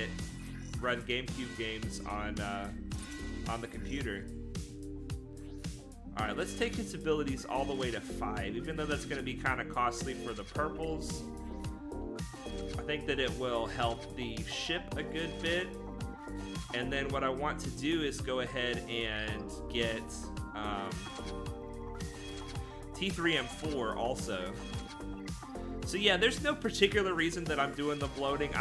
GameCube games on the computer. All right, let's take its abilities all the way to 5, even though that's going to be kind of costly for the purples. I think that it will help the ship a good bit. And then what I want to do is go ahead and get T3 and 4 also. So yeah, there's no particular reason that I'm doing the bloating.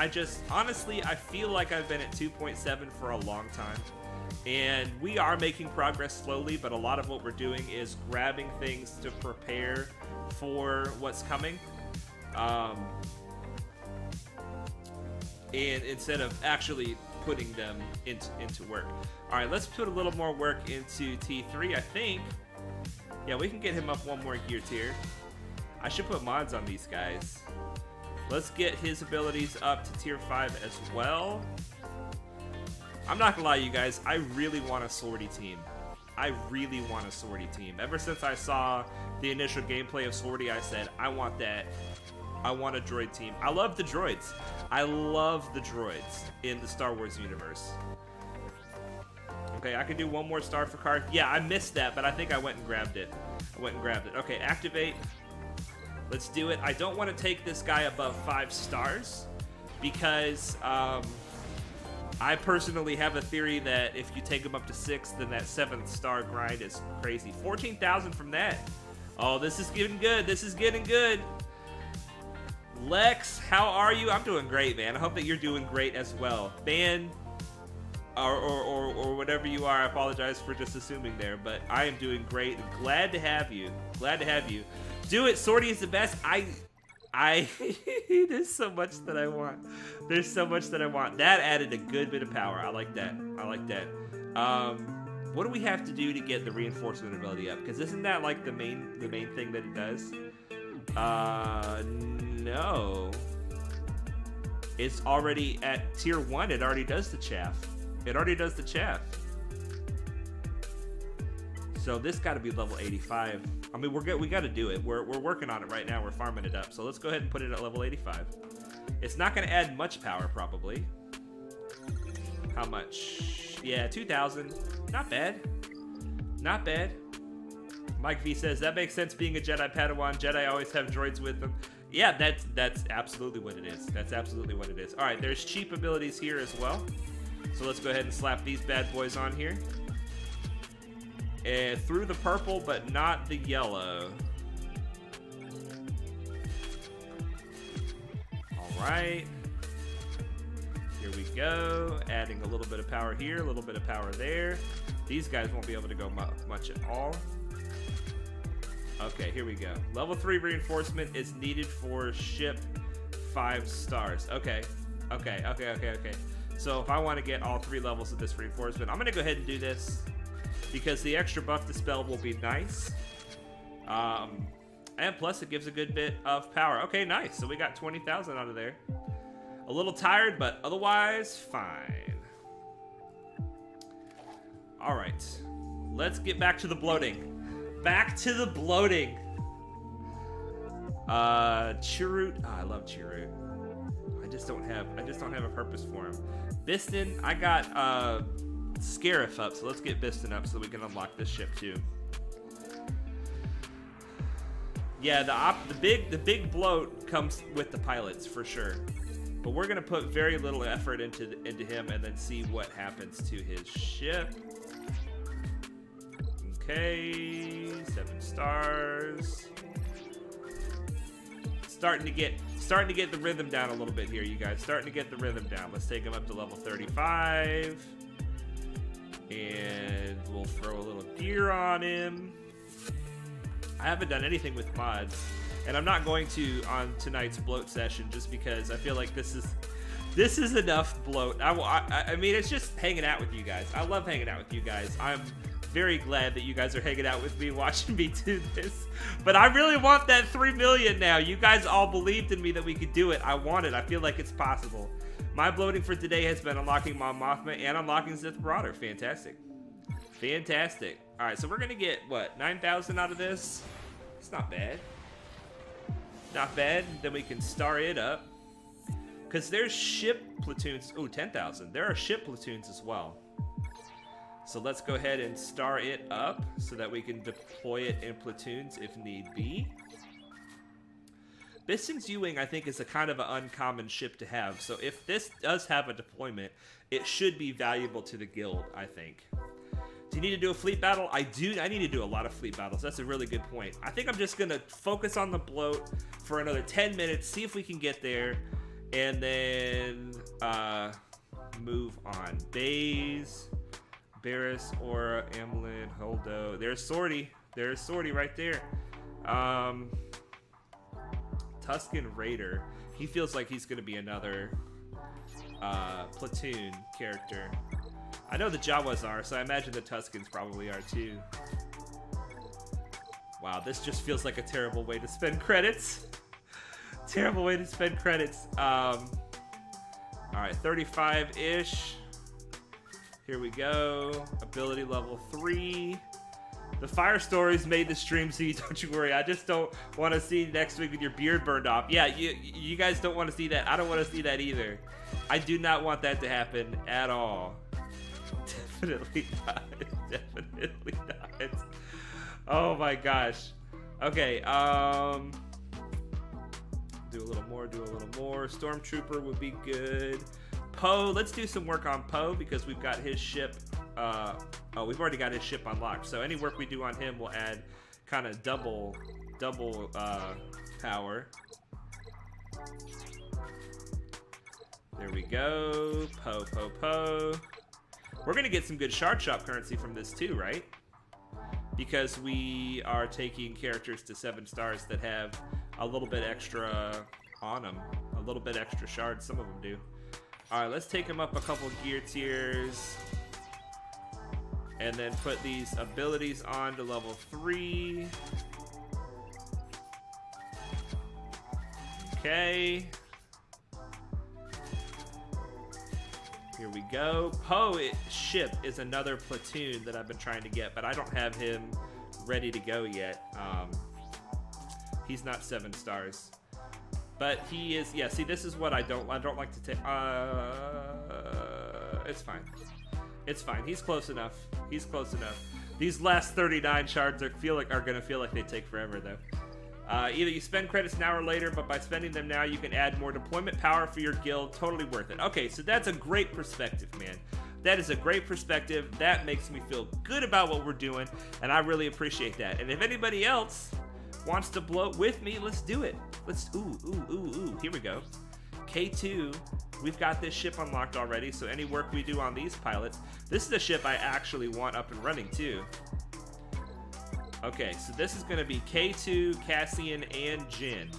Honestly, I feel like I've been at 2.7 for a long time. And we are making progress slowly, but a lot of what we're doing is grabbing things to prepare for what's coming. And instead of actually putting them into work. All right, let's put a little more work into T3, I think. Yeah, we can get him up one more gear tier. I should put mods on these guys. Let's get his abilities up to tier 5 as well. I'm not gonna lie, you guys. I really want a swordy team. I really want a swordy team. Ever since I saw the initial gameplay of swordy, I said, I want that. I want a droid team. I love the droids. I love the droids in the Star Wars universe. Okay, I can do one more star for Karth. Yeah, I missed that, but I think I went and grabbed it. Okay, activate. Let's do it. I don't want to take this guy above 5 stars because I personally have a theory that if you take him up to 6, then that 7th star grind is crazy. 14,000 from that. Oh, this is getting good. This is getting good. Lex, how are you? I'm doing great, man. I hope that you're doing great as well. Ban or whatever you are. I apologize for just assuming there, but I am doing great. Glad to have you. Glad to have you. Do it. Swordy is the best. There's so much that I want. There's so much that I want. That added a good bit of power. I like that. I like that. What do we have to do to get the reinforcement ability up? Because isn't that like the main thing that it does? No. It's already at tier 1. It already does the chaff. It already does the chaff. So this got to be level 85. I mean, we got to do it. We're working on it right now. We're farming it up. So let's go ahead and put it at level 85. It's not going to add much power, probably. How much? Yeah, 2,000. Not bad. Not bad. Mike V says, that makes sense being a Jedi Padawan. Jedi always have droids with them. Yeah, that's absolutely what it is. That's absolutely what it is. All right, there's cheap abilities here as well. So let's go ahead and slap these bad boys on here. And through the purple, but not the yellow. All right. Here we go. Adding a little bit of power here, a little bit of power there. These guys won't be able to go much at all. Okay, here we go. Level 3 reinforcement is needed for ship 5 stars. Okay. So if I want to get all 3 levels of this reinforcement, I'm going to go ahead and do this because the extra buff dispel will be nice. And plus it gives a good bit of power. Okay, nice. So we got 20,000 out of there. A little tired, but otherwise fine. All right. Let's get back to the bloating. Back to the bloating. Chirrut. Oh, I love Chirrut. I just don't have a purpose for him. Biston, I got Scarif up, so let's get Biston up so we can unlock this ship too. Yeah, the big bloat comes with the pilots for sure. But we're gonna put very little effort into him and then see what happens to his ship. Okay, 7 stars. Starting to get the rhythm down a little bit here, you guys. Starting to get the rhythm down. Let's take him up to level 35. And we'll throw a little gear on him. I haven't done anything with mods. And I'm not going to on tonight's bloat session just because I feel like this is enough bloat. I mean, it's just hanging out with you guys. I love hanging out with you guys. I'm very glad that you guys are hanging out with me, watching me do this. But I really want that 3 million now. You guys all believed in me that we could do it. I want it. I feel like it's possible. My bloating for today has been unlocking Mon Mothma and unlocking Sith Marauder. Fantastic. Fantastic. All right, so we're going to get, what, 9,000 out of this? It's not bad. Not bad. Then we can star it up. Because there's ship platoons. Ooh, 10,000. There are ship platoons as well. So let's go ahead and star it up so that we can deploy it in platoons if need be. Biston's U-Wing, I think, is a kind of an uncommon ship to have. So if this does have a deployment, it should be valuable to the guild, I think. Do you need to do a fleet battle? I do. I need to do a lot of fleet battles. That's a really good point. I think I'm just going to focus on the bloat for another 10 minutes, see if we can get there, and then move on. Baze, Barris, Aura, Amlin, Holdo. There's Sortie. There's Sortie right there. Tusken Raider. He feels like he's going to be another platoon character. I know the Jawas are, so I imagine the Tuskens probably are too. Wow, Wow, this just feels like a terrible way to spend credits. Terrible way to spend credits. All right, 35-ish. Here we go. Ability level 3. The fire stories made the stream, so don't you worry. I just don't want to see next week with your beard burned off. Yeah, you guys don't want to see that. I don't want to see that either. I do not want that to happen at all. Definitely not. Definitely not. Oh my gosh. Okay, do a little more, do a little more. Stormtrooper would be good. Poe, let's do some work on Poe because we've got his ship. Oh, we've already got his ship unlocked. So any work we do on him will add kind of double power. There we go. Poe. We're gonna get some good shard shop currency from this too, right? Because we are taking characters to 7 stars that have a little bit extra on them. A little bit extra shards, some of them do. All right, let's take them up a couple gear tiers. And then put these abilities on to level 3. Okay. Here we go. Poe ship is another platoon that I've been trying to get, but I don't have him ready to go yet. He's not 7 stars. But he is, yeah, see, this is what I don't like to take. It's fine. It's fine. He's close enough. He's close enough. These last 39 shards are gonna feel like they take forever though. Either you spend credits now or later, but by spending them now, you can add more deployment power for your guild. Totally worth it. Okay, so that's a great perspective, man. That is a great perspective. That makes me feel good about what we're doing, and I really appreciate that. And if anybody else wants to bloat with me, let's do it. Let's, ooh, here we go. K2, we've got this ship unlocked already, so any work we do on these pilots, this is a ship I actually want up and running too. Okay, so this is gonna be K2, Cassian, and Jin.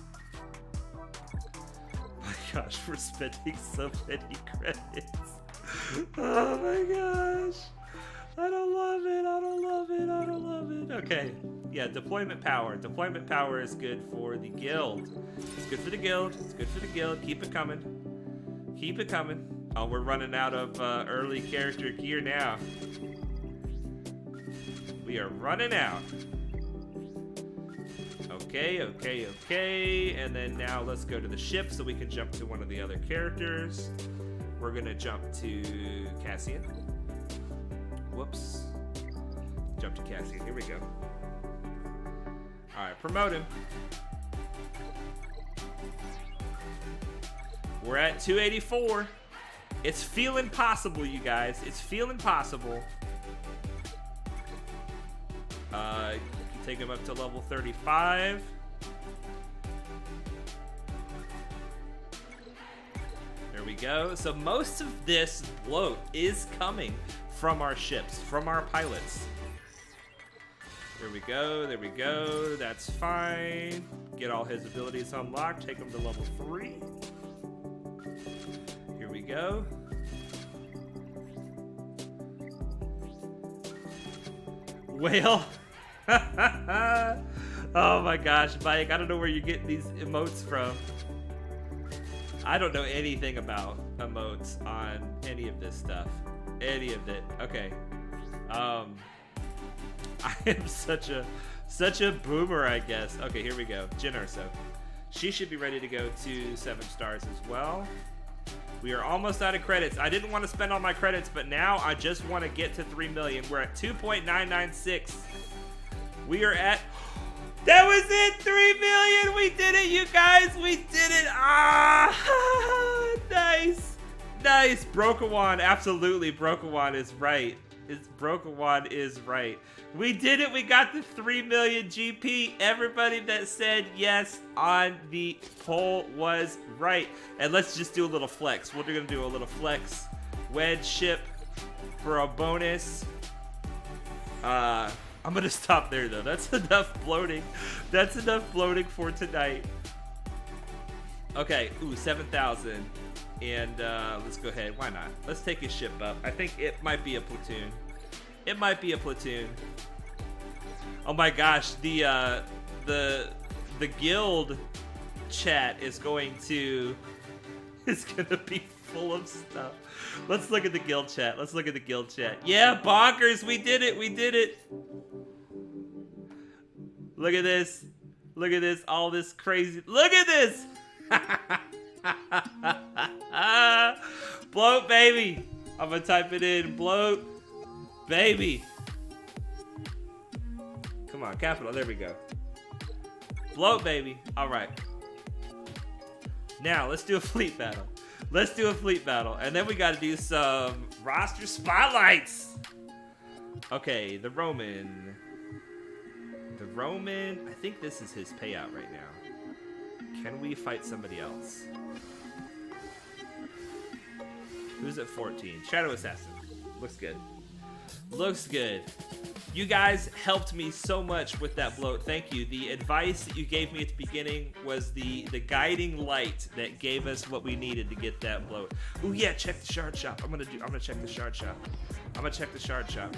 My gosh, we're spending so many credits. Oh my gosh. I don't love it, I don't love it, I don't love it. Okay, yeah, deployment power. Deployment power is good for the guild. It's good for the guild, it's good for the guild. Keep it coming. Keep it coming. Oh, we're running out of early character gear now. We are running out. Okay. And then now let's go to the ship so we can jump to one of the other characters. We're gonna jump to Cassian. Whoops. Jump to Cassian. Here we go. Alright, promote him. We're at 284. It's feeling possible, you guys. It's feeling possible. Take him up to level 35. There we go. So most of this bloat is coming from our ships, from our pilots. There we go, there we go. That's fine. Get all his abilities unlocked. Take him to level 3. Here we go. Whale. Oh my gosh, Mike, I don't know where you're getting these emotes from. I don't know anything about emotes on any of this stuff. Any of it. Okay. I am such a boomer, I guess. Okay, here we go. Jin Urso. She should be ready to go to 7 stars as well. We are almost out of credits. I didn't want to spend all my credits, but now I just want to get to 3 million. We're at 2.996. We are at... That was it! 3 million! We did it, you guys! We did it! Ah! Nice! Nice! Brokawan, absolutely. Brokawan is right. Brokawan is right. We did it! We got the 3 million GP. Everybody that said yes on the poll was right. And let's just do a little flex. We're gonna do a little flex. Wedge ship for a bonus. I'm gonna stop there though. That's enough bloating. That's enough bloating for tonight. Okay, ooh, 7,000. And let's go ahead. Why not? Let's take his ship up. I think it might be a platoon. It might be a platoon. Oh my gosh, the guild chat is going to be full of stuff. Let's look at the guild chat. Let's look at the guild chat. Yeah, bonkers, we did it. We did it. Look at this. Look at this. All this crazy. Look at this. Bloat, baby. I'm gonna type it in. Bloat, baby. Come on, capital. There we go. Bloat, baby. All right. Now, let's do a fleet battle. Let's do a fleet battle. And then we got to do some roster spotlights. Okay, the Roman. The Roman. I think this is his payout right now. Can we fight somebody else? Who's at 14? Shadow Assassin. Looks good. Looks good. You guys helped me so much with that bloat. Thank you. The advice that you gave me at the beginning was the guiding light that gave us what we needed to get that bloat. Ooh yeah, check the shard shop. I'm gonna check the shard shop. I'm gonna check the shard shop.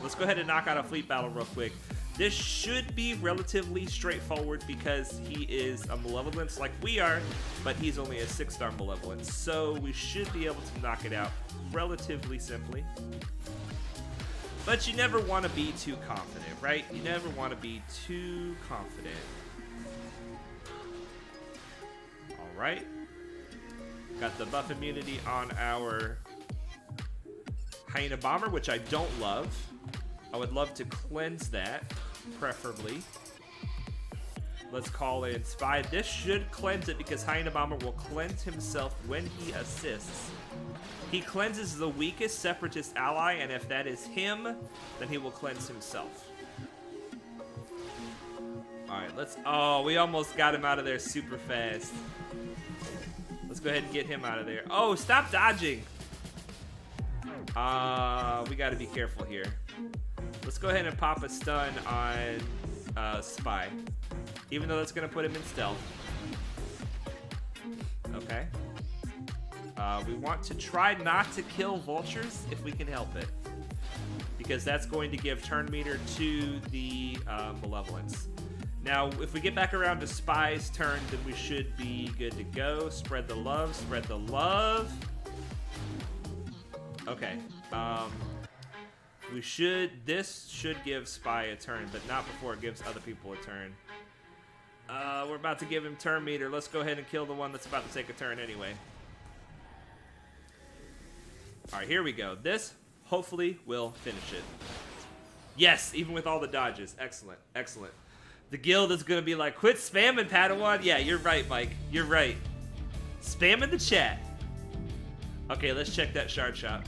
Let's go ahead and knock out a fleet battle real quick. This should be relatively straightforward because he is a malevolence like we are, but he's only a 6-star malevolence. So we should be able to knock it out relatively simply. But you never want to be too confident, right? You never want to be too confident. All right. Got the buff immunity on our Hyena Bomber, which I don't love. I would love to cleanse that, preferably. Let's call in Spy. This should cleanse it because Hyena Bomber will cleanse himself when he assists. He cleanses the weakest Separatist ally, and if that is him, then he will cleanse himself. Alright, let's... Oh, we almost got him out of there super fast. Let's go ahead and get him out of there. Oh, stop dodging! We gotta be careful here. Let's go ahead and pop a stun on Spy. Even though that's gonna put him in stealth. Okay. We want to try not to kill vultures if we can help it, because that's going to give turn meter to the malevolence. Now, if we get back around to Spy's turn, then we should be good to go. Spread the love, spread the love. Okay. This should give Spy a turn, but not before it gives other people a turn. We're about to give him turn meter. Let's go ahead and kill the one that's about to take a turn anyway. All right, here we go. This hopefully will finish it. Yes, even with all the dodges. Excellent, excellent. The guild is going to be like, quit spamming, Padawan. Yeah, you're right, Mike. You're right. Spam in the chat. Okay, let's check that shard shop.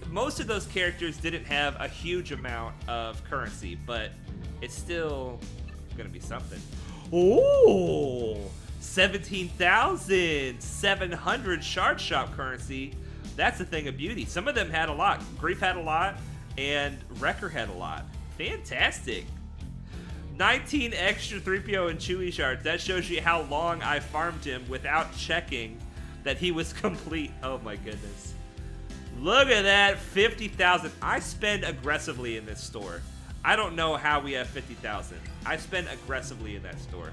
Most of those characters didn't have a huge amount of currency, but it's still going to be something. Oh, 17,700 shard shop currency. That's a thing of beauty. Some of them had a lot. Grief had a lot, and Wrecker had a lot. Fantastic. 19 extra 3PO and Chewie shards. That shows you how long I farmed him without checking that he was complete. Oh my goodness. Look at that, 50,000. I spend aggressively in this store. I don't know how we have 50,000. I spend aggressively in that store.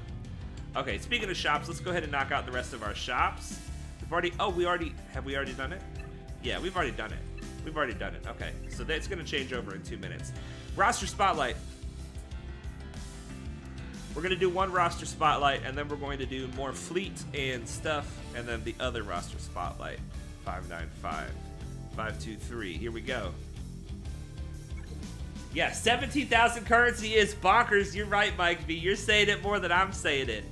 Okay, speaking of shops, let's go ahead and knock out the rest of our shops. Have we already done it? Yeah, we've already done it. We've already done it. Okay, so that's going to change over in 2 minutes. Roster spotlight. We're going to do one roster spotlight, and then we're going to do more fleet and stuff, and then the other roster spotlight. 595, 523. Here we go. Yeah, 17,000 currency is bonkers. You're right, Mike V. You're saying it more than I'm saying it.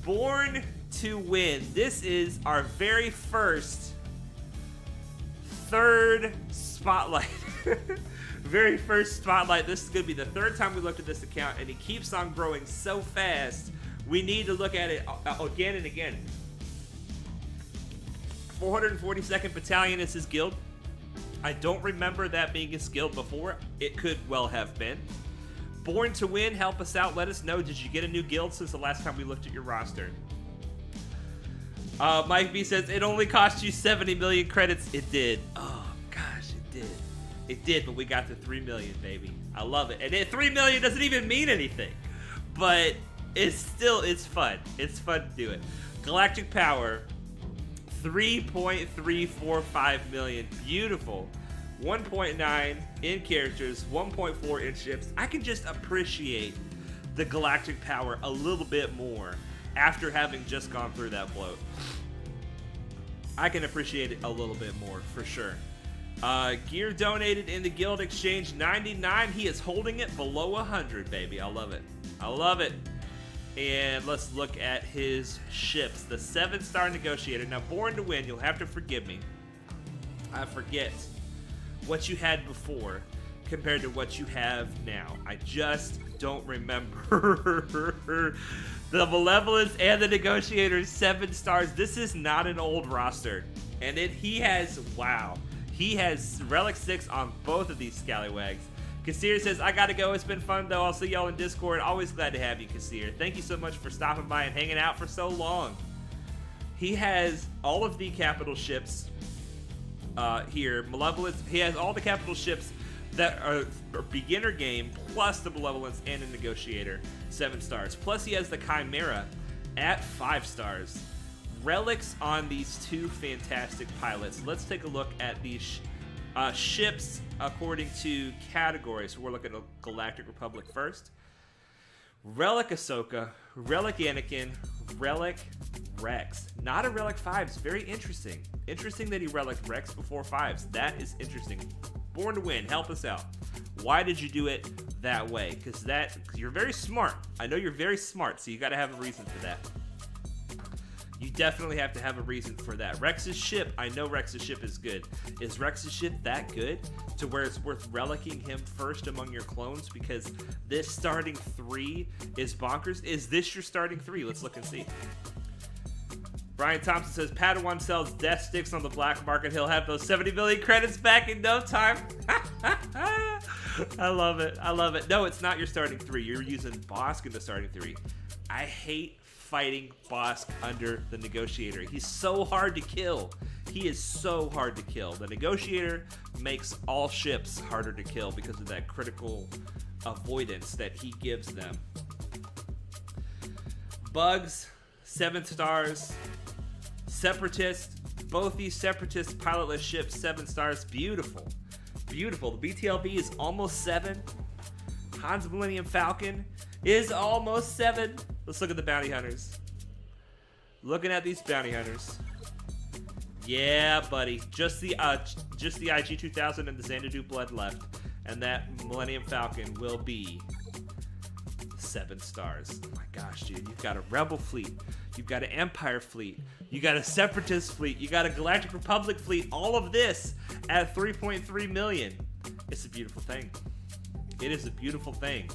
Born to Win. This is our very first third spotlight. Very first spotlight. This is going to be the third time we looked at this account, and it keeps on growing so fast. We need to look at it again and again. 442nd Battalion is his guild. I don't remember that being his guild before. It could well have been. Born to Win, help us out. Let us know. Did you get a new guild since the last time we looked at your roster? Mike B says, it only cost you 70 million credits. It did. Oh, gosh, it did. It did, but we got to 3 million, baby. I love it. And 3 million doesn't even mean anything. But it's fun. It's fun to do it. Galactic Power, 3.345 million. Beautiful. 1.9 in characters, 1.4 in ships. I can just appreciate the Galactic Power a little bit more after having just gone through that bloat. I can appreciate it a little bit more, for sure. Gear donated in the guild exchange, 99. He is holding it below 100, baby. I love it. I love it. And let's look at his ships. The 7-star negotiator. Now, Born to Win, you'll have to forgive me. I forget what you had before compared to what you have now. I just don't remember. The Malevolence and the Negotiators, 7 stars. This is not an old roster. And he has, wow. He has Relic 6 on both of these scallywags. Kassir says, I gotta go. It's been fun, though. I'll see y'all in Discord. Always glad to have you, Kassir. Thank you so much for stopping by and hanging out for so long. He has all of the capital ships here. Malevolence. He has all the capital ships that are beginner game, plus the Malevolence and the Negotiator, 7 stars. Plus he has the Chimera at 5 stars. Relics on these 2 fantastic pilots. Let's take a look at these ships according to categories. So we're looking at Galactic Republic first. Relic Ahsoka, Relic Anakin, Relic Rex. Not a Relic 5s. Very interesting. Interesting that he Relic Rex before 5s. That is interesting. Born to Win, help us out. Why did you do it that way? Because you're very smart. I know you're very smart, so you got to have a reason for that. You definitely have to have a reason for that. Rex's ship, I know Rex's ship is good. Is Rex's ship that good to where it's worth relicking him first among your clones? Because this starting 3 is bonkers. Is this your starting 3? Let's look and see. Brian Thompson says, Padawan sells death sticks on the black market. He'll have those 70 million credits back in no time. I love it. I love it. No, it's not your starting 3. You're using Bosk in the starting 3. I hate fighting Bosk under the Negotiator. He's so hard to kill. He is so hard to kill. The Negotiator makes all ships harder to kill because of that critical avoidance that he gives them. Bugs, 7 stars. Separatist, both these Separatist pilotless ships, 7 stars. Beautiful. Beautiful. The BTLB is almost 7. Han's Millennium Falcon is almost 7. Let's look at the bounty hunters. Looking at these bounty hunters. Yeah, buddy. Just the IG 2000 and the Xanadu Blood left. And that Millennium Falcon will be 7 stars. Oh my gosh, dude. You've got a Rebel fleet. You've got an Empire fleet. You got a Separatist fleet. You got a Galactic Republic fleet. All of this at 3.3 million. It's a beautiful thing. It is a beautiful thing.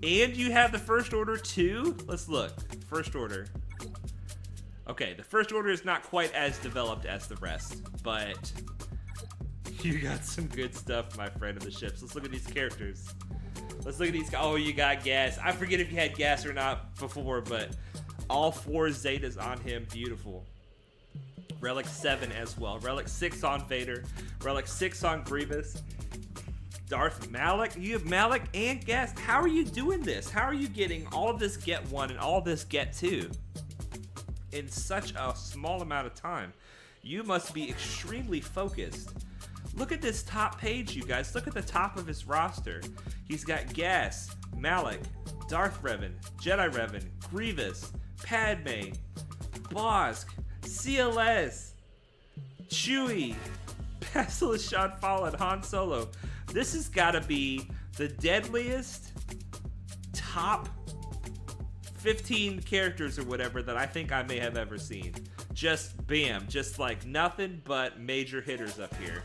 And you have the First Order too. Let's look. First Order. Okay, the First Order is not quite as developed as the rest, but you got some good stuff, my friend, of the ships. Let's look at these characters. Let's look at these. Oh, you got gas. I forget if you had gas or not before, but all 4 Zetas on him. Beautiful. Relic 7 as well. Relic 6 on Vader. Relic 6 on Grievous. Darth Malak. You have Malak and gas. How are you doing this? How are you getting all of this get 1 and all of this get 2 in such a small amount of time? You must be extremely focused. Look at this top page, you guys. Look at the top of his roster. He's got Gas, Malak, Darth Revan, Jedi Revan, Grievous, Padme, Bosk, CLS, Chewie, Basilisk Shot Fallen, Han Solo. This has got to be the deadliest top 15 characters or whatever that I think I may have ever seen. Just bam, just like nothing but major hitters up here.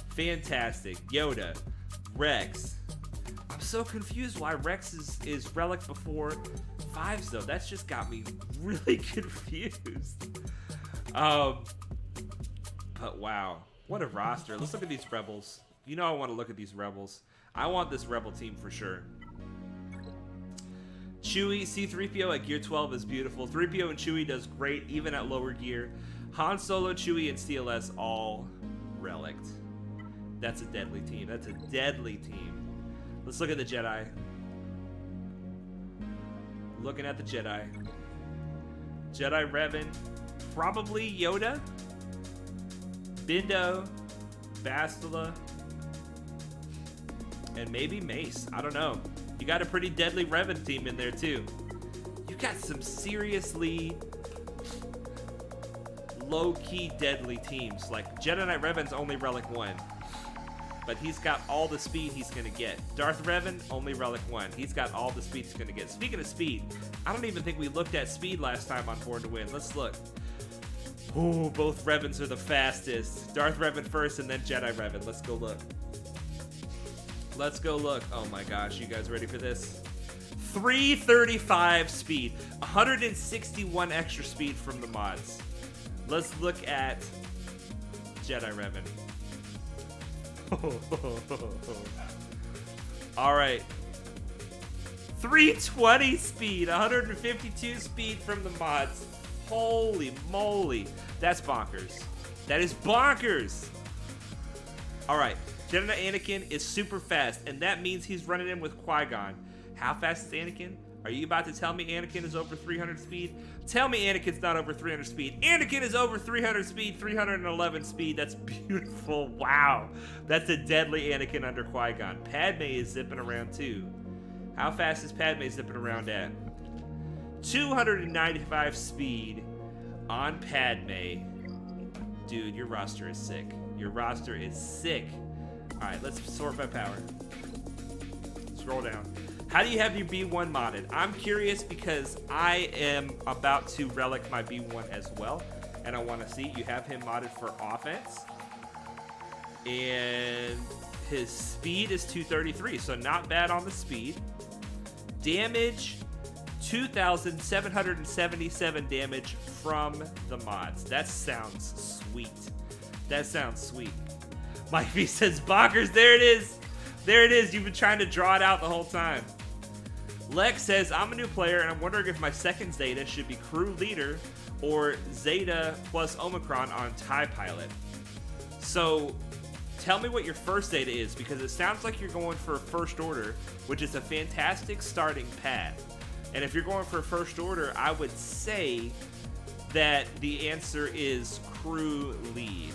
Fantastic. Yoda, Rex. I'm so confused why Rex is Relic before 5s though. That's just got me really confused. But wow, what a roster. Let's look at these Rebels. You know I want to look at these Rebels. I want this Rebel team for sure. Chewie, C-3PO at gear 12 is beautiful. 3PO and Chewie does great even at lower gear. Han Solo, Chewie, and CLS all Relicked. That's a deadly team. That's a deadly team. Let's look at the Jedi. Looking at the Jedi. Jedi Revan. Probably Yoda. Bindo. Bastila. And maybe Mace. I don't know. You got a pretty deadly Revan team in there too. You got some seriously low-key deadly teams. Like Jedi Knight Revan's only Relic 1. But he's got all the speed he's going to get. Darth Revan, only Relic 1. He's got all the speed he's going to get. Speaking of speed, I don't even think we looked at speed last time on Born to Win. Let's look. Ooh, both Revans are the fastest. Darth Revan first and then Jedi Revan. Let's go look. Let's go look. Oh my gosh, you guys ready for this? 335 speed. 161 extra speed from the mods. Let's look at Jedi Revan. All right. 320 speed, 152 speed from the mods. Holy moly. That's bonkers. That is bonkers. All right. Jedi Knight Anakin is super fast, and that means he's running in with Qui-Gon. How fast is Anakin? Are you about to tell me Anakin is over 300 speed? Tell me Anakin's not over 300 speed. Anakin is over 300 speed, 311 speed. That's beautiful. Wow. That's a deadly Anakin under Qui-Gon. Padme is zipping around too. How fast is Padme zipping around at? 295 speed on Padme. Dude, your roster is sick. Your roster is sick. All right, let's sort by power. Scroll down. How do you have your B1 modded? I'm curious because I am about to relic my B1 as well, and I want to see. You have him modded for offense, and his speed is 233, so not bad on the speed. Damage, 2,777 damage from the mods. That sounds sweet. That sounds sweet. Mike V says, bonkers, there it is. There it is. You've been trying to draw it out the whole time. Lex says, I'm a new player, and I'm wondering if my second Zeta should be crew leader or Zeta plus Omicron on TIE Pilot. So, tell me what your first Zeta is, because it sounds like you're going for First Order, which is a fantastic starting path. And if you're going for First Order, I would say that the answer is crew lead.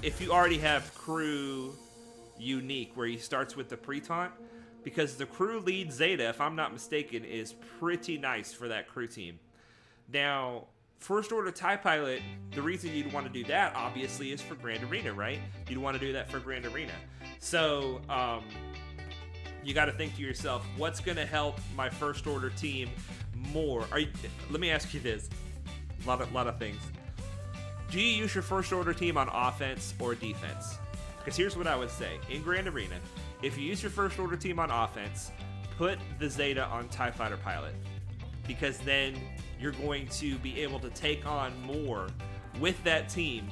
If you already have crew unique, where he starts with the pre-taunt, because the crew lead Zeta, if I'm not mistaken, is pretty nice for that crew team. Now, First Order TIE Pilot, the reason you'd want to do that, obviously, is for Grand Arena, right? You'd want to do that for Grand Arena. So, you got to think to yourself, what's going to help my First Order team more? Let me ask you this. A lot of things. Do you use your First Order team on offense or defense? Because here's what I would say. In Grand Arena, if you use your First Order team on offense, put the Zeta on TIE Fighter Pilot. Because then you're going to be able to take on more with that team,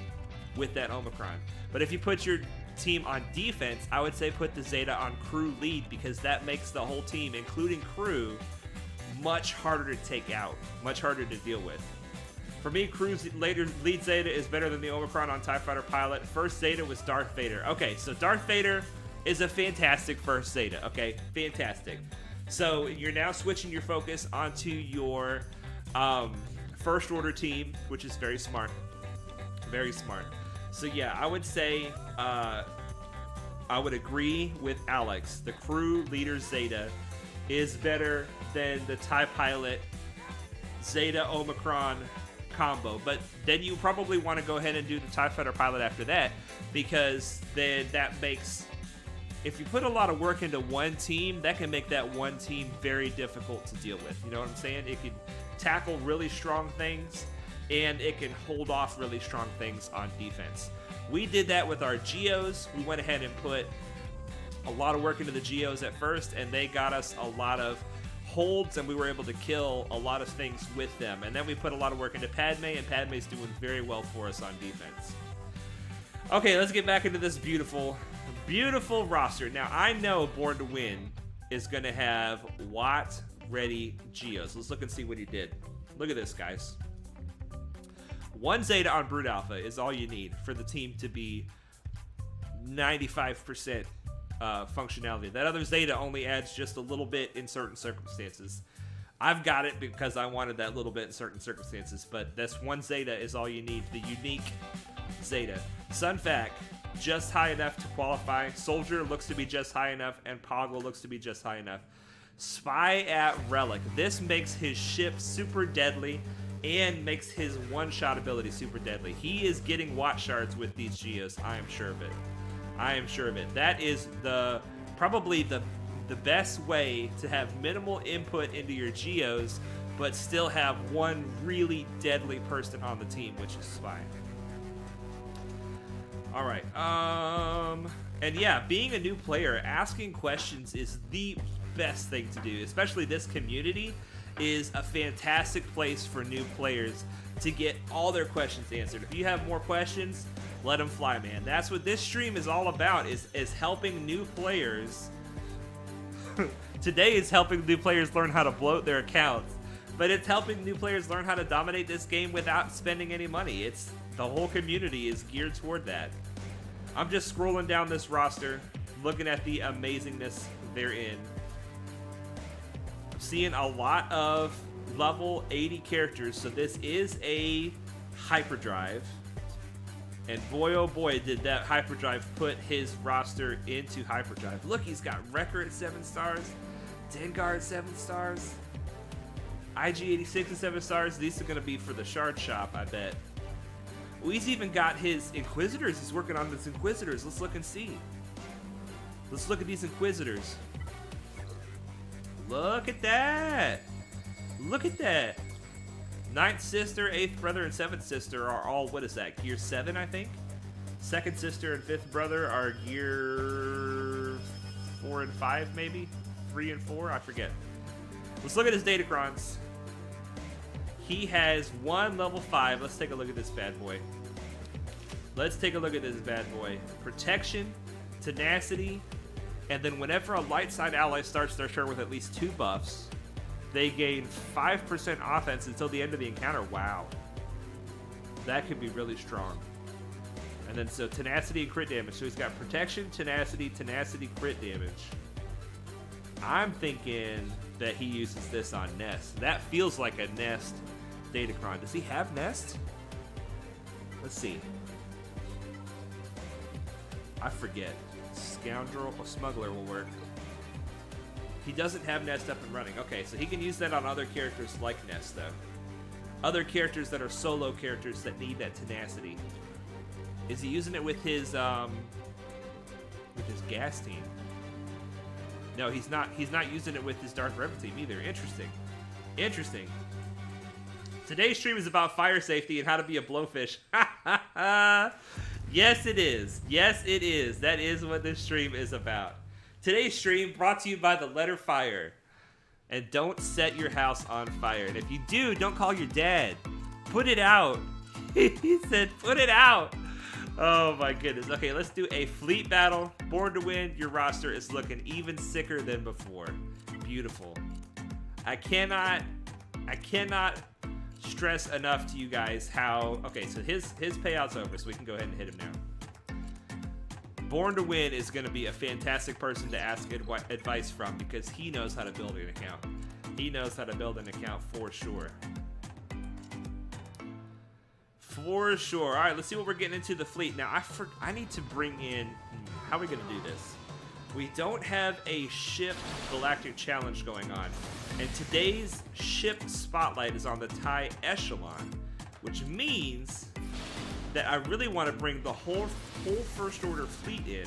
with that Omicron. But if you put your team on defense, I would say put the Zeta on crew lead, because that makes the whole team, including crew, much harder to take out, much harder to deal with. For me, crew's lead Zeta is better than the Omicron on TIE Fighter Pilot. First Zeta was Darth Vader. Okay, so Darth Vader is a fantastic first Zeta, okay? Fantastic. So you're now switching your focus onto your First Order team, which is very smart. Very smart. So yeah, I would say, I would agree with Alex. The crew leader Zeta is better than the TIE Pilot Zeta Omicron combo. But then you probably want to go ahead and do the TIE Fighter Pilot after that, because then that makes... If you put a lot of work into one team, that can make that one team very difficult to deal with. You know what I'm saying? It can tackle really strong things, and it can hold off really strong things on defense. We did that with our Geos. We went ahead and put a lot of work into the Geos at first, and they got us a lot of holds, and we were able to kill a lot of things with them. And then we put a lot of work into Padme, and Padme's doing very well for us on defense. Okay, let's get back into this beautiful roster. Now, I know Born to Win is going to have Watt-ready Geos. Let's look and see what he did. Look at this, guys. One Zeta on Brood Alpha is all you need for the team to be 95% functionality. That other Zeta only adds just a little bit in certain circumstances. I've got it because I wanted that little bit in certain circumstances, but this one Zeta is all you need, the unique Zeta. Sunfac, just high enough to qualify. Soldier looks to be just high enough, and Poggle looks to be just high enough. Spy at Relic. This makes his ship super deadly and makes his one-shot ability super deadly. He is getting watch shards with these Geos. I am sure of it. I am sure of it. That is probably the best way to have minimal input into your Geos, but still have one really deadly person on the team, which is Spy. All right. And yeah, being a new player, asking questions is the best thing to do, especially this community is a fantastic place for new players to get all their questions answered. If you have more questions, let them fly, man. That's what this stream is all about, is helping new players. Today is helping new players learn how to bloat their accounts, but it's helping new players learn how to dominate this game without spending any money. The whole community is geared toward that. I'm just scrolling down this roster, looking at the amazingness they're in. Seeing a lot of level 80 characters, so this is a hyperdrive, and boy oh boy did that hyperdrive put his roster into hyperdrive. Look, he's got Wrecker at 7 stars, Dengar at 7 stars, IG86 at 7 stars. These are going to be for the shard shop, I bet. Well, he's even got his Inquisitors. He's working on his Inquisitors. Let's look and see. Let's look at these Inquisitors. Look at that! Look at that! 9th sister, 8th brother, and 7th sister are all, what is that, gear 7, I think? 2nd sister and 5th brother are gear 4 and 5, maybe? 3 and 4? I forget. Let's look at his Datacrons. He has one level 5. Let's take a look at this bad boy. Let's take a look at this bad boy. Protection, Tenacity, and then whenever a light side ally starts their turn with at least 2 buffs, they gain 5% offense until the end of the encounter. Wow. That could be really strong. And then so Tenacity and crit damage. So he's got Protection, Tenacity, crit damage. I'm thinking that he uses this on Nest. That feels like a Nest Datacron. Does he have Nest? Let's see. I forget. Scoundrel or Smuggler will work. He doesn't have Nest up and running. Okay, so he can use that on other characters like Nest, though. Other characters that are solo characters that need that tenacity. Is he using it with his gas team? No, he's not. He's not using it with his Dark Rebel team either. Interesting. Interesting. Today's stream is about fire safety and how to be a blowfish. Yes, it is. Yes, it is. That is what this stream is about. Today's stream brought to you by the letter Fire. And don't set your house on fire. And if you do, don't call your dad. Put it out. He said, put it out. Oh my goodness. Okay, let's do a fleet battle. Born to win. Your roster is looking even sicker than before. Beautiful. I cannot stress enough to you guys how... Okay, so his payout's over, so we can go ahead and hit him now. Born to Win is going to be a fantastic person to ask advice from because he knows how to build an account. He knows how to build an account for sure. For sure. All right, let's see what we're getting into the fleet. Now, I need to bring in... How are we going to do this? We don't have a ship galactic challenge going on. And today's ship spotlight is on the TIE Echelon, which means that I really want to bring the whole First Order fleet in.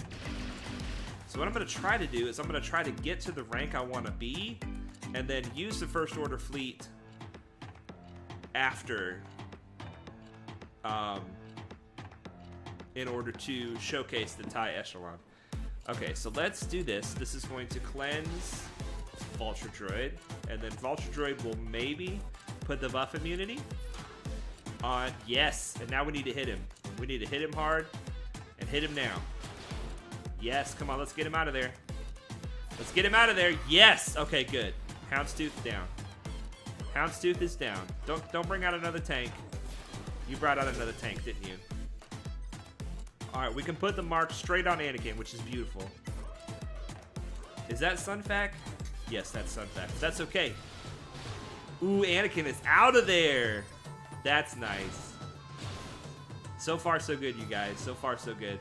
So what I'm going to try to do is I'm going to try to get to the rank I want to be and then use the First Order fleet after in order to showcase the TIE Echelon. Okay, so let's do this. This is going to cleanse Vulture Droid, and then Vulture Droid will maybe put the buff immunity on. Yes, and now we need to hit him. We need to hit him hard and hit him now. Yes, come on, let's get him out of there. Let's get him out of there. Yes. Okay, good. Houndstooth down. Houndstooth is down. Don't bring out another tank. You brought out another tank, didn't you? Alright, we can put the mark straight on Anakin, which is beautiful. Is that Sunfac? Yes, that's Sunfac. That's okay. Ooh, Anakin is out of there. That's nice. So far, so good, you guys. So far, so good.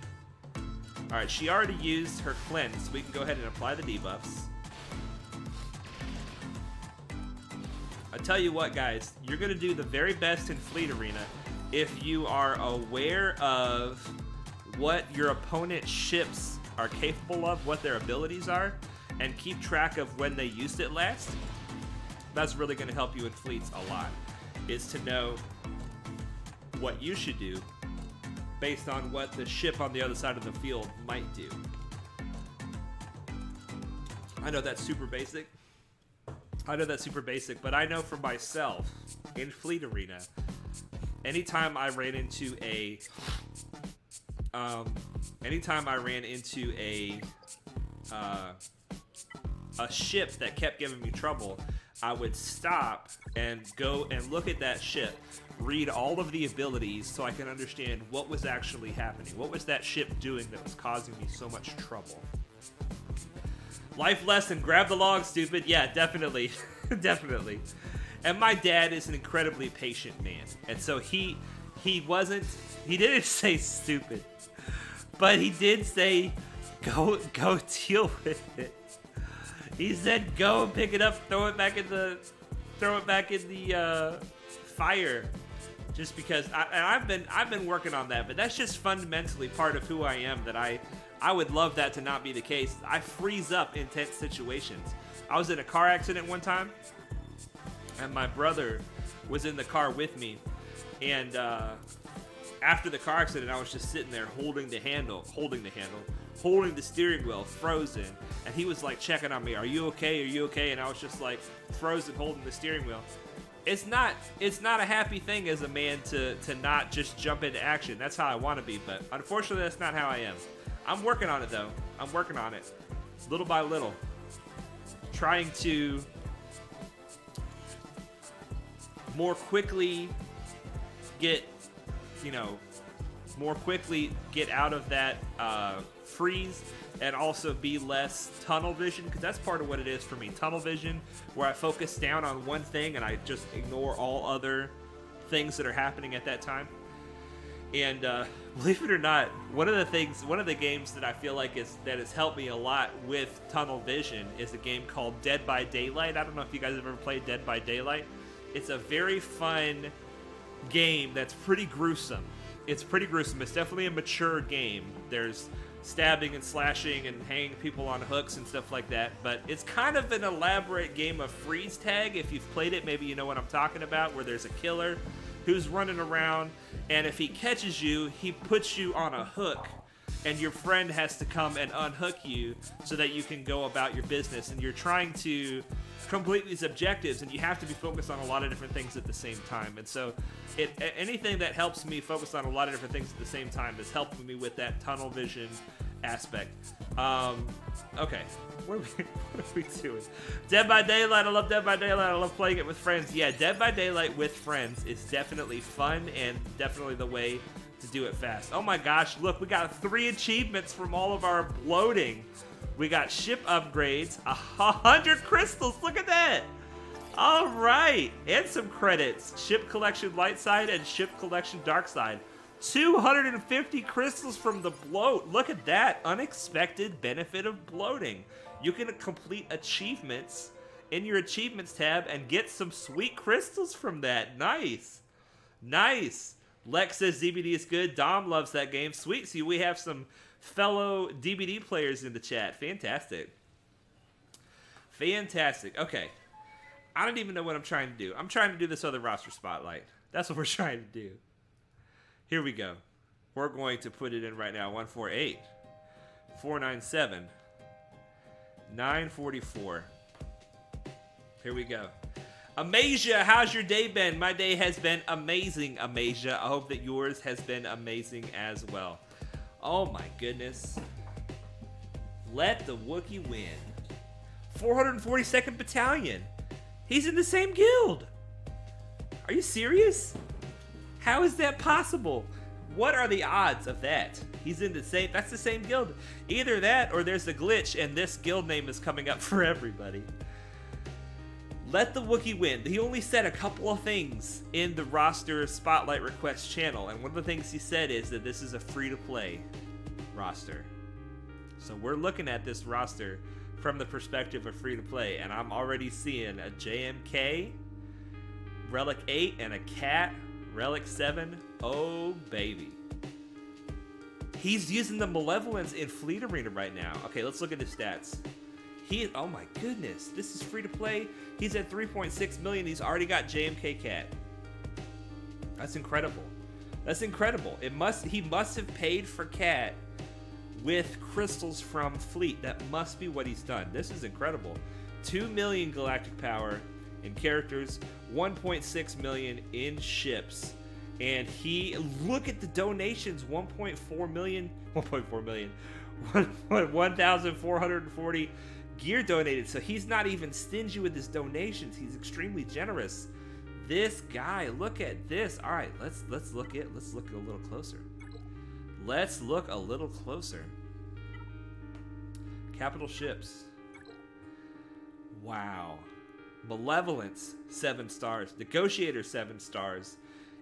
Alright, she already used her cleanse, so we can go ahead and apply the debuffs. I tell you what, guys, you're going to do the very best in Fleet Arena if you are aware of what your opponent's ships are capable of, what their abilities are, and keep track of when they used it last. That's really going to help you in fleets a lot, is to know what you should do based on what the ship on the other side of the field might do. I know that's super basic. But I know for myself, in Fleet Arena, anytime I ran into a ship that kept giving me trouble, I would stop and go and look at that ship, read all of the abilities so I can understand what was actually happening. What was that ship doing that was causing me so much trouble? Life lesson, grab the log, stupid. Yeah, definitely. Definitely. And my dad is an incredibly patient man. And so he didn't say stupid, but he did say, go deal with it. He said, go and pick it up, throw it back in the fire. Just because I've been working on that, but that's just fundamentally part of who I am, that I would love that to not be the case. I freeze up in tense situations. I was in a car accident one time, and my brother was in the car with me, and after the car accident, I was just sitting there holding the steering wheel, frozen, and he was like checking on me, are you okay? And I was just like frozen, holding the steering wheel. It's not a happy thing as a man to not just jump into action. That's how I want to be, but unfortunately that's not how I am. I'm working on it though. I'm working on it, little by little, trying to more quickly get out of that freeze, and also be less tunnel vision, because that's part of what it is for me. Tunnel vision, where I focus down on one thing and I just ignore all other things that are happening at that time. And believe it or not, one of the games that I feel like that has helped me a lot with tunnel vision is a game called Dead by Daylight. I don't know if you guys have ever played Dead by Daylight. It's a very fun game that's pretty gruesome. It's definitely a mature game. There's stabbing and slashing and hanging people on hooks and stuff like that, but it's kind of an elaborate game of freeze tag. If you've played it, maybe you know what I'm talking about, where there's a killer who's running around, and if he catches you, he puts you on a hook, and your friend has to come and unhook you so that you can go about your business, and you're trying to complete these objectives, and you have to be focused on a lot of different things at the same time. And so anything that helps me focus on a lot of different things at the same time is helping me with that tunnel vision aspect. Okay, what are we doing? Dead by Daylight, I love Dead by Daylight. I love playing it with friends. Yeah, Dead by Daylight with friends is definitely fun and definitely the way to do it fast. Oh my gosh, look, we got 3 achievements from all of our bloating. We got ship upgrades, 100 crystals, look at that. All right, and some credits. Ship collection light side and ship collection dark side. 250 crystals from the bloat. Look at that, unexpected benefit of bloating. You can complete achievements in your achievements tab and get some sweet crystals from that. Nice. Nice. Lex says DBD is good. Dom loves that game. Sweet. See, we have some fellow DBD players in the chat. Fantastic. Fantastic. Okay. I don't even know what I'm trying to do. I'm trying to do this other roster spotlight. That's what we're trying to do. Here we go. We're going to put it in right now. 148, 497, 944. Here we go. Amasia, how's your day been? My day has been amazing, Amasia. I hope that yours has been amazing as well. Oh my goodness. Let the Wookiee win. 442nd Battalion. He's in the same guild. Are you serious? How is that possible? What are the odds of that? He's in the same, that's the same guild. Either that or there's a glitch and this guild name is coming up for everybody. Let the Wookiee win. He only said a couple of things in the roster spotlight request channel, and one of the things he said is that this is a free-to-play roster. So we're looking at this roster from the perspective of free-to-play, and I'm already seeing a JMK, Relic 8, and a Cat, Relic 7. Oh, baby. He's using the Malevolence in Fleet Arena right now. Okay, let's look at his stats. Oh my goodness, this is free to play. He's at 3.6 million. He's already got JMK Cat. That's incredible. That's incredible. He must have paid for Cat with crystals from Fleet. That must be what he's done. This is incredible. 2 million galactic power in characters, 1.6 million in ships. And look at the donations, 1.4 million, 1,440 gear donated. So he's not even stingy with his donations. He's extremely generous. This guy, look at this. All right, let's look a little closer. Let's look a little closer. Capital ships. Wow. Malevolence, 7 stars. Negotiator, 7 stars.